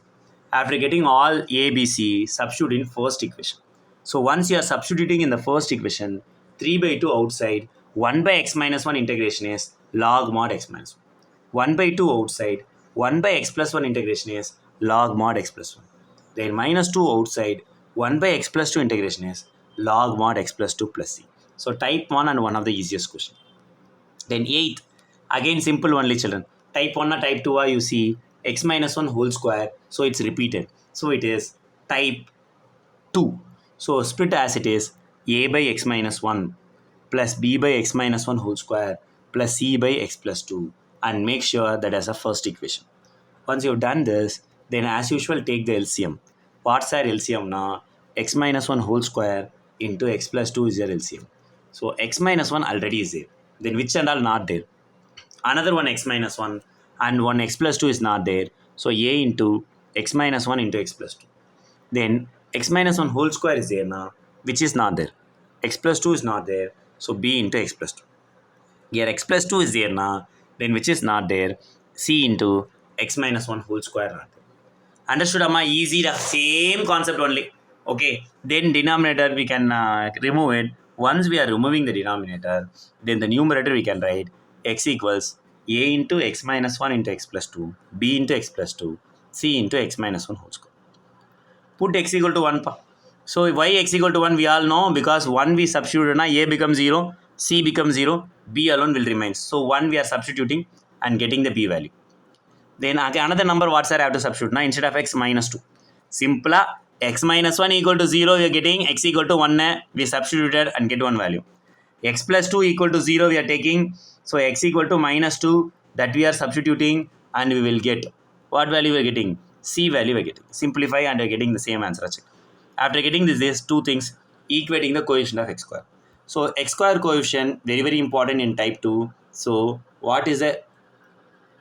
After getting all a, b, c, substitute in first equation. So once you are substituting in the first equation, 3 by 2 outside, 1 by x minus 1 integration is log mod x minus 1. 1 by 2 outside, 1 by x plus 1 integration is log mod x plus 1. Then minus 2 outside, 1 by x plus 2 integration is log mod x plus 2 plus c. So type 1 and one of the easiest question. Then 8th, again simple only children. Type 1 or type 2 are you see x minus 1 whole square. So it's repeated. So it is type 2. So split as it is a by x minus 1 plus b by x minus 1 whole square plus c by x plus 2 and make sure that as a first equation. Once you've done this, then as usual take the LCM. What's our LCM now? X minus 1 whole square into x plus 2 is your LCM. So x minus 1 already is there. Then which and all not there? Another one x minus 1 and one x plus 2 is not there. So a into x minus 1 into x plus 2. Then x minus 1 whole square is there now, which is not there. X plus 2 is not there. So b into x plus 2. Here x plus 2 is there now, then which is not there. C into x minus 1 whole square not there. Understood, Amma? Easy, the same concept only. Okay, then denominator we can remove it. Once we are removing the denominator, then the numerator we can write x equals a into x minus 1 into x plus 2, b into x plus 2, c into x minus 1 whole square. Put x equal to 1. So why x equal to 1 we all know, because 1 we substitute, na, a becomes 0, c becomes 0, b alone will remain. So 1 we are substituting and getting the b value. Then again another number what sir I have to substitute now instead of x minus 2. Simple x minus 1 equal to 0 we are getting x equal to 1 we substituted and get one value. X plus 2 equal to 0 we are taking, so x equal to minus 2 that we are substituting and we will get what value we are getting? C value we are getting. Simplify and we are getting the same answer. After getting these two things, equating the coefficient of x square. So x square coefficient very important in type 2. So what is the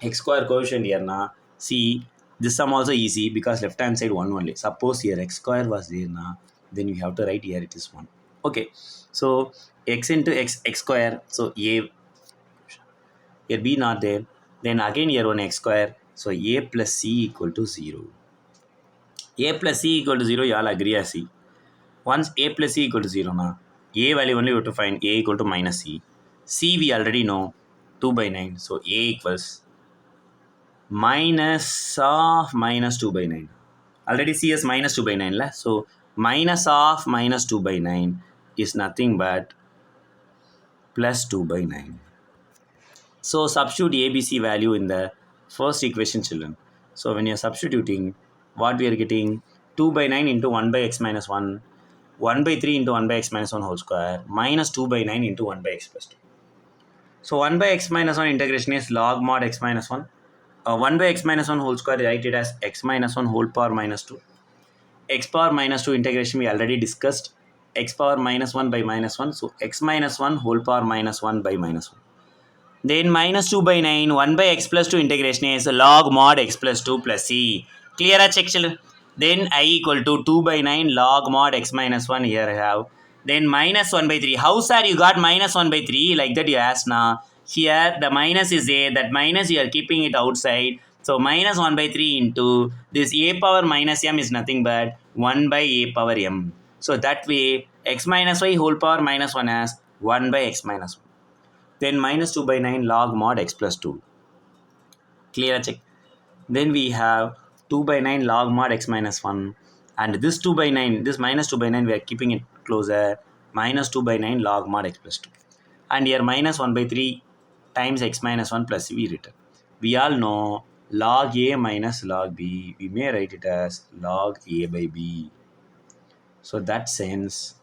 x square coefficient here na? See, this sum also easy because left hand side 1 only. Suppose here x square was there na, then we have to write here it is 1. Okay, so x into x square, so a, here b not there, then again here 1 x square, so a plus c equal to 0. A plus c equal to 0, you all agree as c. Once a plus c equal to 0 na, a value only we have to find a equal to minus c we already know 2 by 9, so a equals minus of minus 2 by 9. Already c is minus 2 by 9 la? So minus of minus 2 by 9 is nothing but plus 2 by 9. So substitute ABC value in the first equation, children. So when you are substituting, what we are getting? 2 by 9 into 1 by x minus 1, 1 by 3 into 1 by x minus 1 whole square, minus 2 by 9 into 1 by x plus 2. So 1 by x minus 1 integration is log mod x minus 1. 1 by x minus 1 whole square, write it as x minus 1 whole power minus 2. X power minus 2 integration we already discussed. X power minus 1 by minus 1. So x minus 1 whole power minus 1 by minus 1. Then minus 2 by 9, 1 by x plus 2 integration is log mod x plus 2 plus c. Clear check children? Then I equal to 2 by 9 log mod x minus 1 here I have. Then minus 1 by 3. How sir you got minus 1 by 3? Like that you ask now. Here the minus is there. That minus you are keeping it outside. So minus 1 by 3 into this a power minus m is nothing but 1 by a power m. So that way x minus y whole power minus 1 as 1 by x minus 1. Then minus 2 by 9 log mod x plus 2. Clear check. Then we have 2 by 9 log mod x minus 1. And this 2 by 9, this minus 2 by 9, we are keeping it closer. Minus 2 by 9 log mod x plus 2. And here minus 1 by 3 times x minus 1 plus we written. We all know log a minus log b. We may write it as log a by b. So that sense,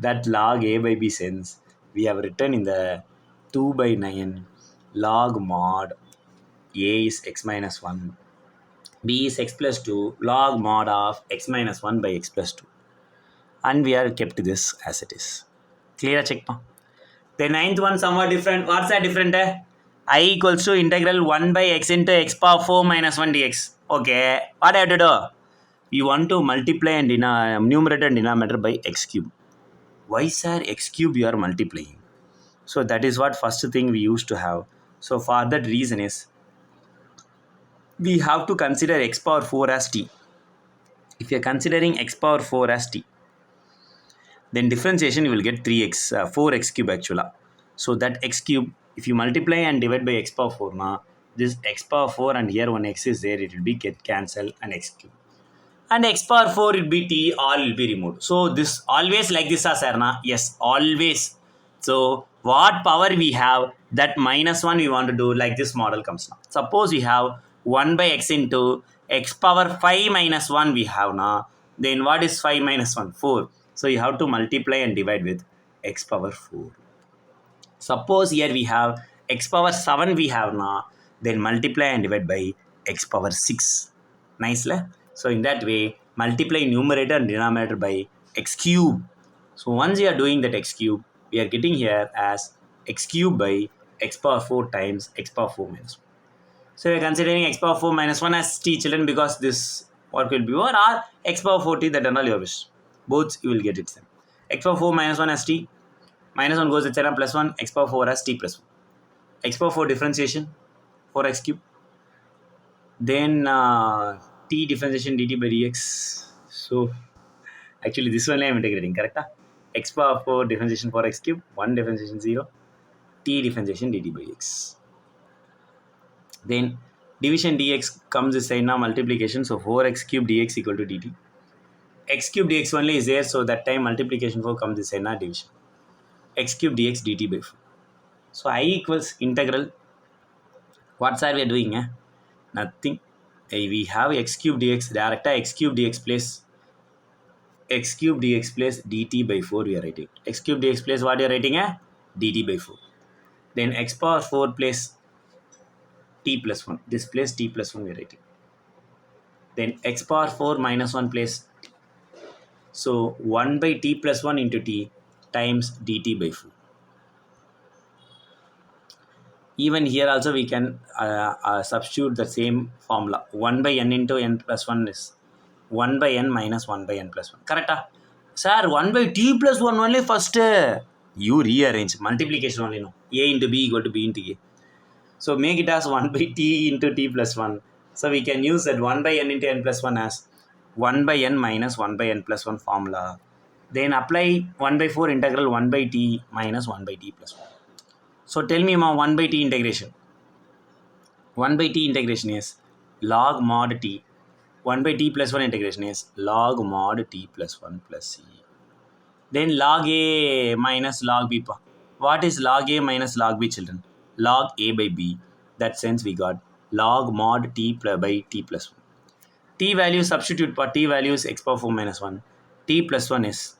that log a by b sense, we have written in the 2 by 9 log mod a is x minus 1, b is x plus 2, log mod of x minus 1 by x plus 2. And we are kept this as it is. Clear check? The ninth one somewhat different. What's that different? I equals to integral 1 by x into x power 4 minus 1 dx. Okay, what I have to do? We want to multiply and numerator and denominator by x cube. Why sir x cube you are multiplying? So that is what first thing we used to have. So for that reason is we have to consider x power 4 as t. If you are considering x power 4 as t, then differentiation you will get 3x, 4x cube actually. So that x cube, if you multiply and divide by x power 4 now, this x power 4 and here one x is there, it will be get cancelled and x cube. And x power 4 will be t, all will be removed. So this always like this Sarna? Yes, always. So what power we have, that minus 1 we want to do, like this model comes now. Suppose we have 1 by x into x power 5 minus 1 we have now. Then what is 5 minus 1? 4. So you have to multiply and divide with x power 4. Suppose here we have x power 7 we have now. Then multiply and divide by x power 6. Nice, la? So in that way, multiply numerator and denominator by x cube. So once you are doing that x cube, we are getting here as x cube by x power 4 times x power 4 minus 1. So we are considering x power 4 minus 1 as t, children, because this what will be 1 or x power 4 t, that and all your wish. Both you will get it same. X power 4 minus 1 as t, minus 1 goes inside and plus 1, x power 4 as t plus 1. X power 4 differentiation, 4x cube. Then t differentiation dt by dx. So actually this one I am integrating, correct? X power 4 differentiation 4x cube, 1 differentiation 0, t differentiation dt by x. Then division dx comes this side now, multiplication, so 4x cube dx equal to dt. X cube dx only is there, so that time multiplication 4 comes this side now, division. X cube dx dt by 4. So I equals integral What are we doing? Nothing. We have x cube dx. Direct x cube dx place x cube dx plus dt by 4 we are writing. X cube dx plus what you are writing? Dt by 4. Then x power 4 plus t plus 1. This place t plus 1 we are writing. Then x power 4 minus 1 place. So 1 by t plus 1 into t times dt by 4. Even here also we can substitute the same formula. 1 by n into n plus 1 is 1 by n minus 1 by n plus 1. Correct? Sir, 1 by t plus 1 only first. You rearrange. Multiplication only, no. A into b equal to b into a. So make it as 1 by t into t plus 1. So we can use that 1 by n into n plus 1 as 1 by n minus 1 by n plus 1 formula. Then apply 1 by 4 integral 1 by t minus 1 by t plus 1. So tell me, ma, 1 by t integration. 1 by t integration is log mod t. 1 by t plus 1 integration is log mod t plus 1 plus c. Then log a minus log b. What is log a minus log b, children? Log a by b. That sense we got log mod t by t plus 1. T value substitute for t value is x power 4 minus 1. T plus 1 is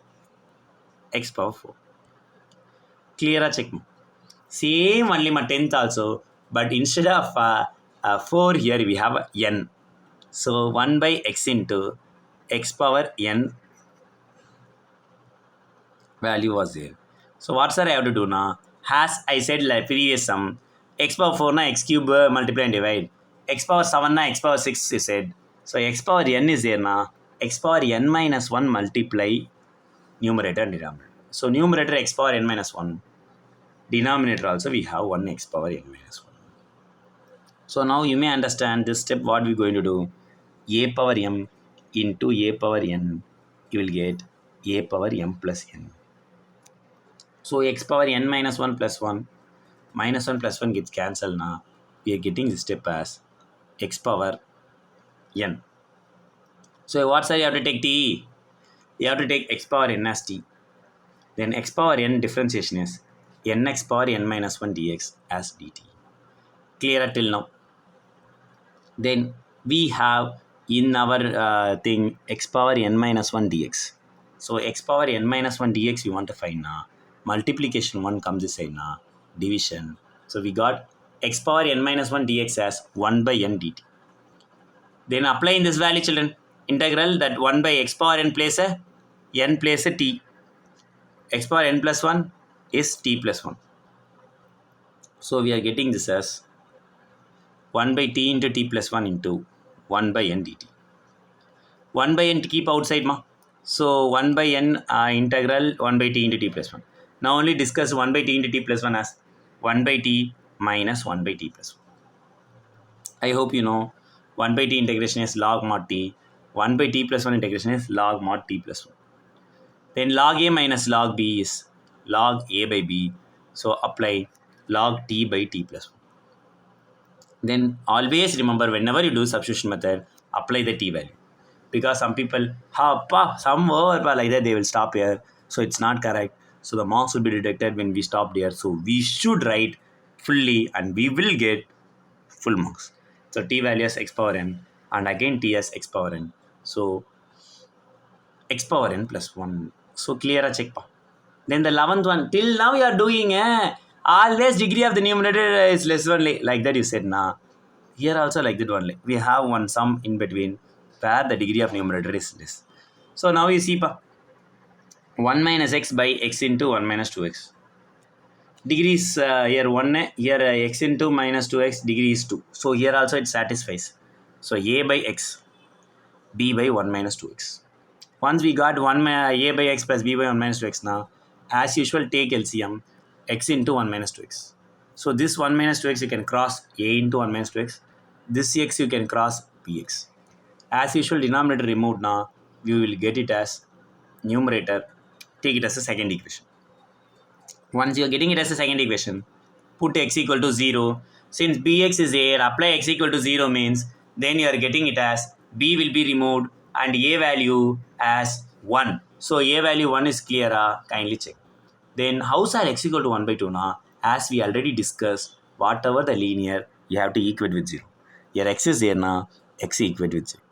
x power 4. Clear? Check. Same only my 10th also. But instead of 4 here we have n. So 1 by x into x power n value was there. So what sir I have to do now? As I said like previous sum, x power 4 na x cube multiply and divide. X power 7 na x power 6 is said. So x power n is there na. X power n minus 1 multiply numerator and denominator. So numerator x power n minus 1. Denominator also we have 1 x power n minus 1. So now you may understand this step what we are going to do. A power m into a power n, you will get a power m plus n. So x power n minus 1 plus 1, minus 1 plus 1 gets cancelled now. We are getting this step as x power n. So what side you have to take t? You have to take x power n as t. Then x power n differentiation is nx power n minus 1 dx as dt. Clear till now? Then we have in our thing x power n minus 1 dx. So x power n minus 1 dx we want to find now. Multiplication 1 comes this side now. Division. So we got x power n minus 1 dx as 1 by n dt. Then apply in this value, children. Integral that 1 by x power n place a n place a t. X power n plus 1 is t plus 1. So we are getting this as 1 by t into t plus 1 into 1 by n dt. 1 by n to keep outside ma. So 1 by n integral 1 by t into t plus 1. Now only discuss 1 by t into t plus 1 as 1 by t minus 1 by t plus 1. I hope you know 1 by t integration is log mod t. 1 by t plus 1 integration is log mod t plus 1. Then log a minus log b is log a by b. So apply log t by t plus 1. Then always remember whenever you do substitution method, apply the t value. Because some people, some over like that, they will stop here. So it's not correct. So the marks will be deducted when we stop there. So we should write fully and we will get full marks. So t value is x power n and again t as x power n. So x power n plus 1. So clear? Check. Then the 11th one, till now you are doing always degree of the numerator is less than like that you said na. Here also like that only. We have one sum in between where the degree of numerator is less. So now you see 1 minus x by x into 1 minus 2x. Degree is here 1, here x into minus 2x, degree is 2. So here also it satisfies. So a by x, b by 1 minus 2x. Once we got a by x plus b by 1 minus 2x now, as usual take LCM, x into 1 minus 2x. So this 1 minus 2x you can cross a into 1 minus 2x. This x you can cross bx. As usual denominator removed now, we will get it as numerator, take it as a second equation. Once you are getting it as a second equation, put x equal to 0. Since bx is there, apply x equal to 0 means then you are getting it as b will be removed and a value as 1. So a value 1 is clear, kindly check. Then how shall x equal to 1 by 2 now? As we already discussed, whatever the linear, You have to equate with 0. Here x is there now, x equate with 0.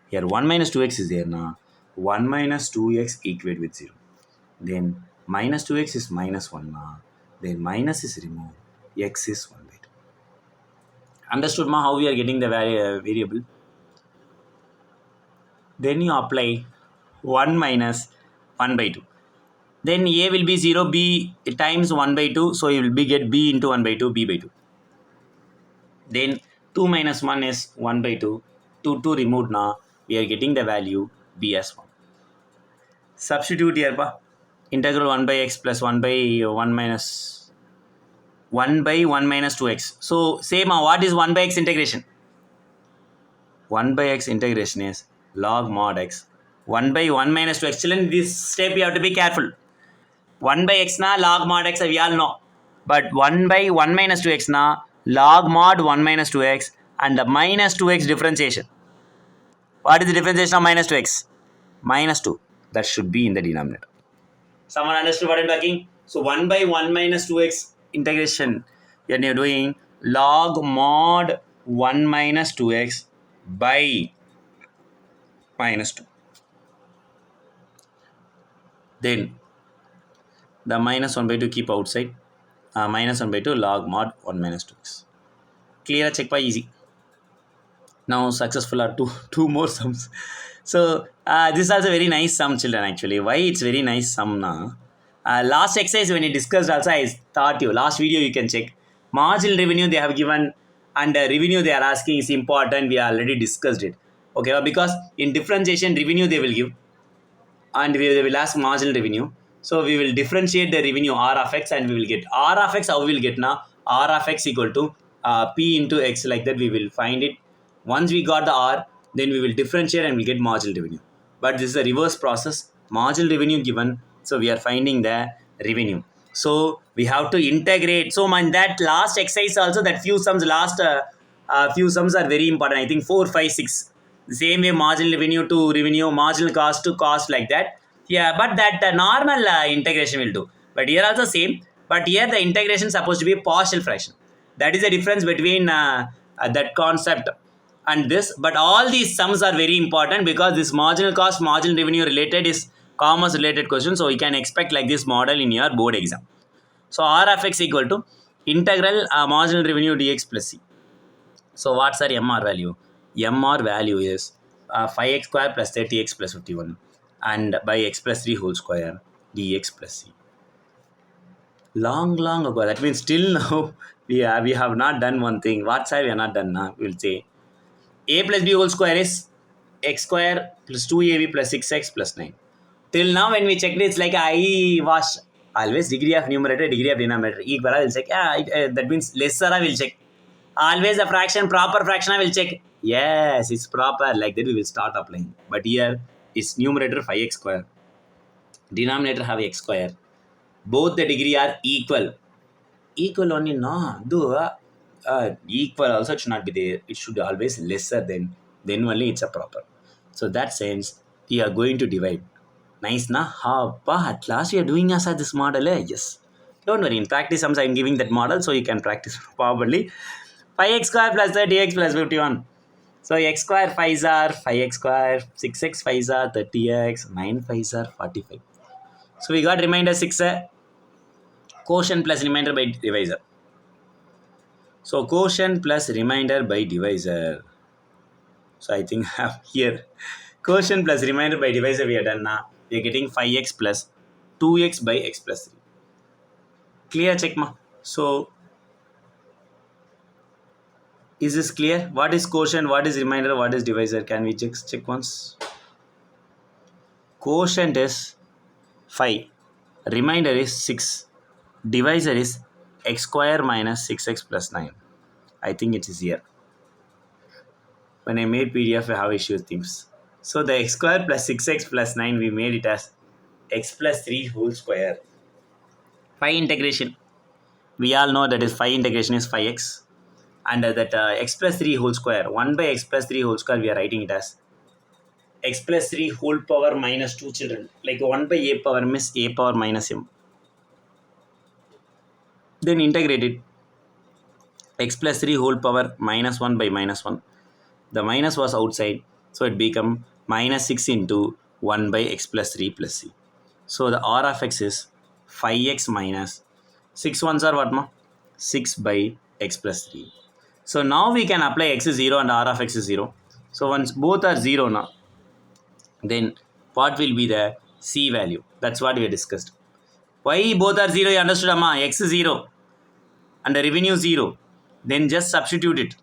Here 1 minus 2x is there now, 1 minus 2x equate with 0. Then minus 2x is minus 1 now. Then minus is removed. X is 1 by 2. Understood ma how we are getting the variable? Then you apply 1 minus 1 by 2. Then a will be 0, b times 1 by 2. So you will be get b into 1 by 2, b by 2. Then 2 minus 1 is 1 by 2. 2 removed now. We are getting the value b as 1. Substitute here pa. Integral 1 by x plus 1 by 1 minus 1 by 1 minus 2x. So same what is 1 by x integration? 1 by x integration is log mod x. 1 by 1 minus 2x. Children, this step you have to be careful. 1 by x na log mod x we all know. But 1 by 1 minus 2x na log mod 1 minus 2x and the minus 2x differentiation. What is the differentiation of minus 2x? Minus 2. That should be in the denominator. Someone understood what I'm talking? So 1 by 1 minus 2x integration. When you're doing log mod 1 minus 2x by minus 2. Then the minus 1 by 2 keep outside. Minus 1 by 2 log mod 1 minus 2x. Clear? Check by easy. Now successful are two more sums. So this is also very nice sum, children. Actually, why it's very nice sum now? Last exercise when you discussed also, I thought you last video you can check. Marginal revenue they have given and revenue they are asking is important. We already discussed it. Okay, because in differentiation revenue they will give and they will ask marginal revenue. So we will differentiate the revenue R of x and we will get R of x. How we will get now? R of x equal to P into x, like that we will find it. Once we got the R, then we will differentiate and we get marginal revenue. But this is a reverse process. Marginal revenue given, so we are finding the revenue. So we have to integrate. So in that last exercise also, that few sums few sums are very important. I think 4, 5, 6. The same way marginal revenue to revenue, marginal cost to cost, like that. Yeah, but that normal integration will do. But here also same. But here the integration is supposed to be a partial fraction. That is the difference between that concept and this. But all these sums are very important because this marginal cost, marginal revenue related is commerce related question. So you can expect like this model in your board exam. So R of x equal to integral marginal revenue dx plus c. So what's our MR value? MR value is 5x square plus 30x plus 51 and by x plus 3 whole square dx plus c. Long ago, that means still now we have not done one thing. What side we are not done now? We'll say a plus b whole square is x square plus 2ab plus 6x plus 9. Till now when we checked it, it's like I was always degree of numerator, degree of denominator. Equal I will check. That means lesser I will check. Always a fraction, proper fraction I will check. Yes, it's proper. Like that we will start applying. But here it's numerator 5x square. Denominator have x square. Both the degree are equal. Equal only no. Though equal also should not be there. It should always lesser than. Then only it's a proper. So that sense we are going to divide. Nice na? At last we are doing as this model. Yes. Don't worry. In practice, I am giving that model so you can practice properly. 5x square plus 30x plus 51. So x square 5s are 5x square, 6x 5s are 30x, 9 5s are 45. So we got remainder 6 quotient plus remainder by divisor. So quotient plus remainder by divisor. So I think here quotient plus remainder by divisor we are done now. We are getting 5x plus 2x by x plus 3. Clear? Check ma. So is this clear? What is quotient? What is remainder? What is divisor? Can we check once? Quotient is 5. Remainder is 6. Divisor is x square minus 6x plus 9. I think it is here. When I made PDF, I have issued things. So the x square plus 6x plus 9, we made it as x plus 3 whole square. 5 integration. We all know that is 5 integration is 5x. And that x plus 3 whole square. 1 by x plus 3 whole square, we are writing it as x plus 3 whole power minus 2 children. Like 1 by a power means a power minus m. Then integrate it. x plus 3 whole power minus 1 by minus 1. The minus was outside, so it become minus 6 into 1 by x plus 3 plus c. So the r of x is 5x minus 6 ones are what ma? 6 by x plus 3. So now we can apply x is 0 and r of x is 0. So once both are 0 now, then what will be the c value? That's what we discussed. Why both are 0? You understood, amma? X is 0 and the revenue 0. Then just substitute it.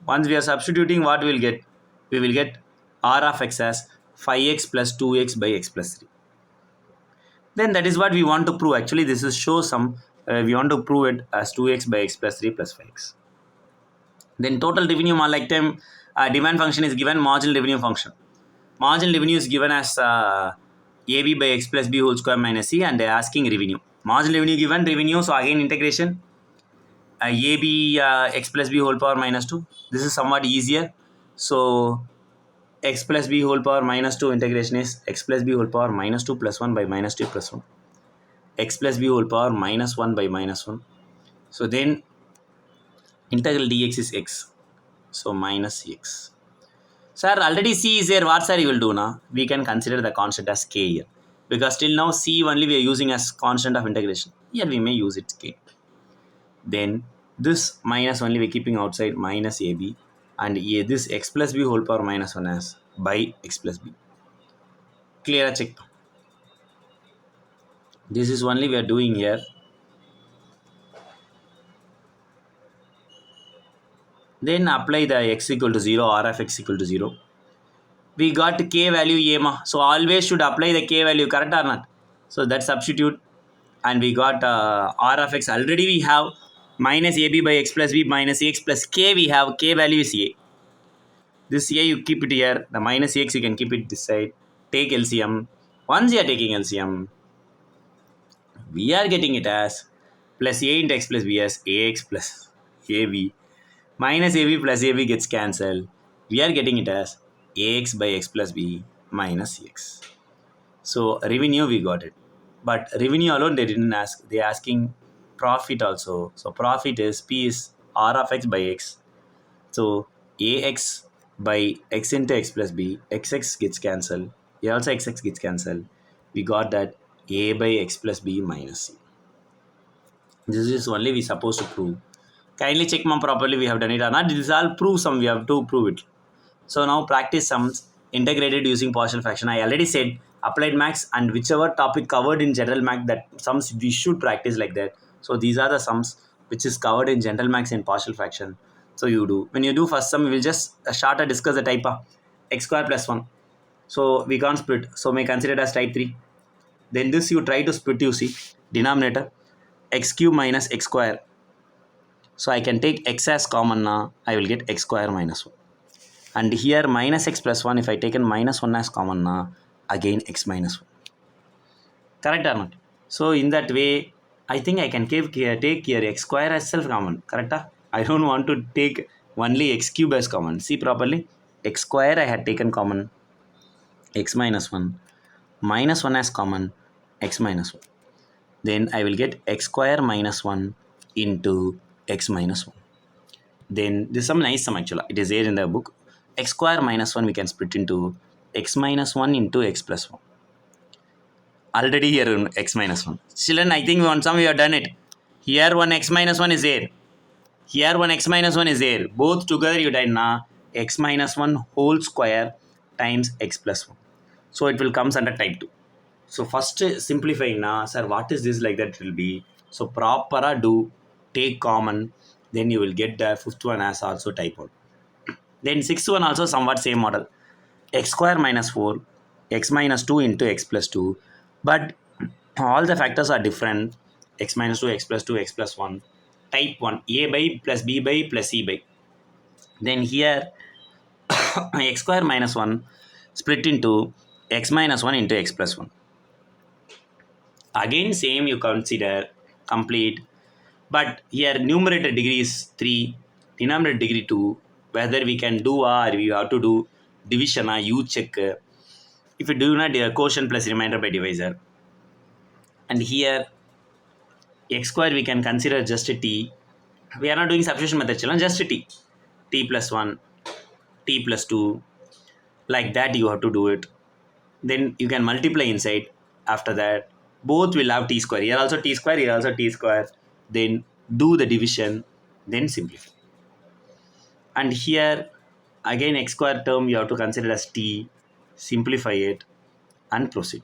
Once we are substituting, what we will get? We will get r of x as 5x plus 2x by x plus 3. Then that is what we want to prove. Actually, this is show some, we want to prove it as 2x by x plus 3 plus 5x. Then total revenue lifetime demand function is given marginal revenue function. Marginal revenue is given as AB by x plus b whole square minus c, and they are asking revenue. Marginal revenue given revenue, so again integration AB x plus b whole power minus 2. This is somewhat easier. So x plus b whole power minus 2 integration is x plus b whole power minus 2 plus 1 by minus 2 plus 1. X plus b whole power minus 1 by minus 1. So then integral dx is x. So minus x. Sir, already c is there. What sir you will do now? We can consider the constant as k here. Because till now c only we are using as constant of integration. Here we may use it k. Then this minus only we are keeping outside minus ab. And this x plus b whole power minus 1 as by x plus b. Clear, check. This is only we are doing here. Then apply the x equal to 0, r of x equal to 0. We got k value a, so always should apply the k value, correct or not? So that substitute, and we got r of x. Already we have minus ab by x plus b minus x plus k. We have k value is a. This a you keep it here. The minus x you can keep it this side. Take LCM. Once you are taking LCM, we are getting it as plus a into x plus b as ax plus ab. Minus ab plus ab gets cancelled. We are getting it as ax by x plus b minus x. So revenue we got it. But revenue alone they didn't ask. They are asking profit also. So profit is P is R of x by x. So ax by x into x plus b, xx gets cancelled. Here also xx gets cancelled. We got that a by x plus b minus c. This is only we supposed to prove. Kindly check mom properly we have done it or not. This is all prove sum. We have to prove it. So now practice sums integrated using partial fraction. I already said applied maths and whichever topic covered in general maths, that sums we should practice like that. So these are the sums which is covered in general maths and partial fraction. So you do. When you do first sum, we will just shorter discuss the type of x square plus 1. So we can't split. So may consider it as type 3. Then this you try to split, you see. Denominator x cube minus x square. So I can take x as common now. I will get x square minus 1. And here minus x plus 1, if I taken minus 1 as common now, again x minus 1. Correct or not? So in that way, I think I can take here x square as self common. Correct? I don't want to take only x cube as common. See properly. X square I had taken common. X minus 1. Minus 1 as common. X minus 1. Then I will get x square minus 1 into x minus 1. Then this is some nice sum actually. It is there in the book. X square minus 1 we can split into x minus 1 into x plus 1. Already here x minus 1. Children, I think one sum we have done it. Here one x minus 1 is there. Here one x minus 1 is there. Both together you did now. X minus 1 whole square times x plus 1. So it will comes under type 2. So first simplifying now, sir, what is this like that it will be? So proper do take common, then you will get the fifth one as also type 1. Then sixth one also somewhat same model. X square minus 4, x minus 2 into x plus 2. But all the factors are different. X minus 2, x plus 2, x plus 1. Type 1, a by plus b by plus c by. Then here x square minus 1 split into x minus 1 into x plus 1. Again same you consider complete. But here numerator degree is 3, denominator degree 2. Whether we can do or we have to do division, you check. If you do not, quotient plus remainder by divisor. And here x square we can consider just a t. We are not doing substitution method, children, just t plus 1, t plus 2, like that you have to do it. Then you can multiply inside. After that, both will have t square. Here also t square, here also t square. Then do the division, then simplify. And here again x square term you have to consider as t, simplify it and proceed.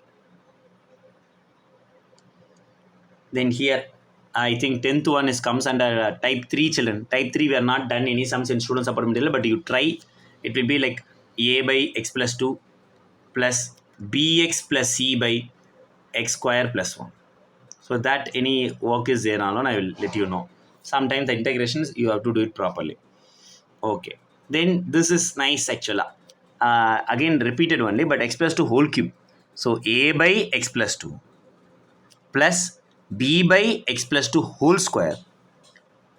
Then here I think 10th one is comes under type 3, children. Type 3 we are not done any sums in student support material, but you try. It will be like a by x plus 2 plus bx plus c by x square plus 1. So that any work is there alone, I will let you know. Sometimes the integrations you have to do it properly. Okay. Then this is nice actually. Again repeated only, but x plus 2 whole cube. So a by x plus 2 plus b by x plus 2 whole square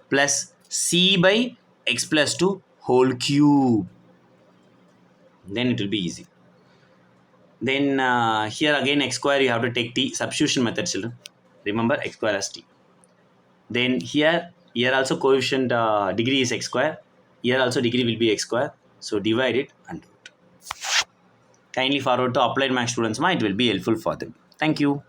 plus c by x plus 2 whole cube. Then it will be easy. Then here again x square you have to take t, substitution method, children. Remember x square as t. Then here also coefficient degree is x square. Here also degree will be x square. So divide it and do it. Kindly forward to applied maths students, it will be helpful for them. Thank you.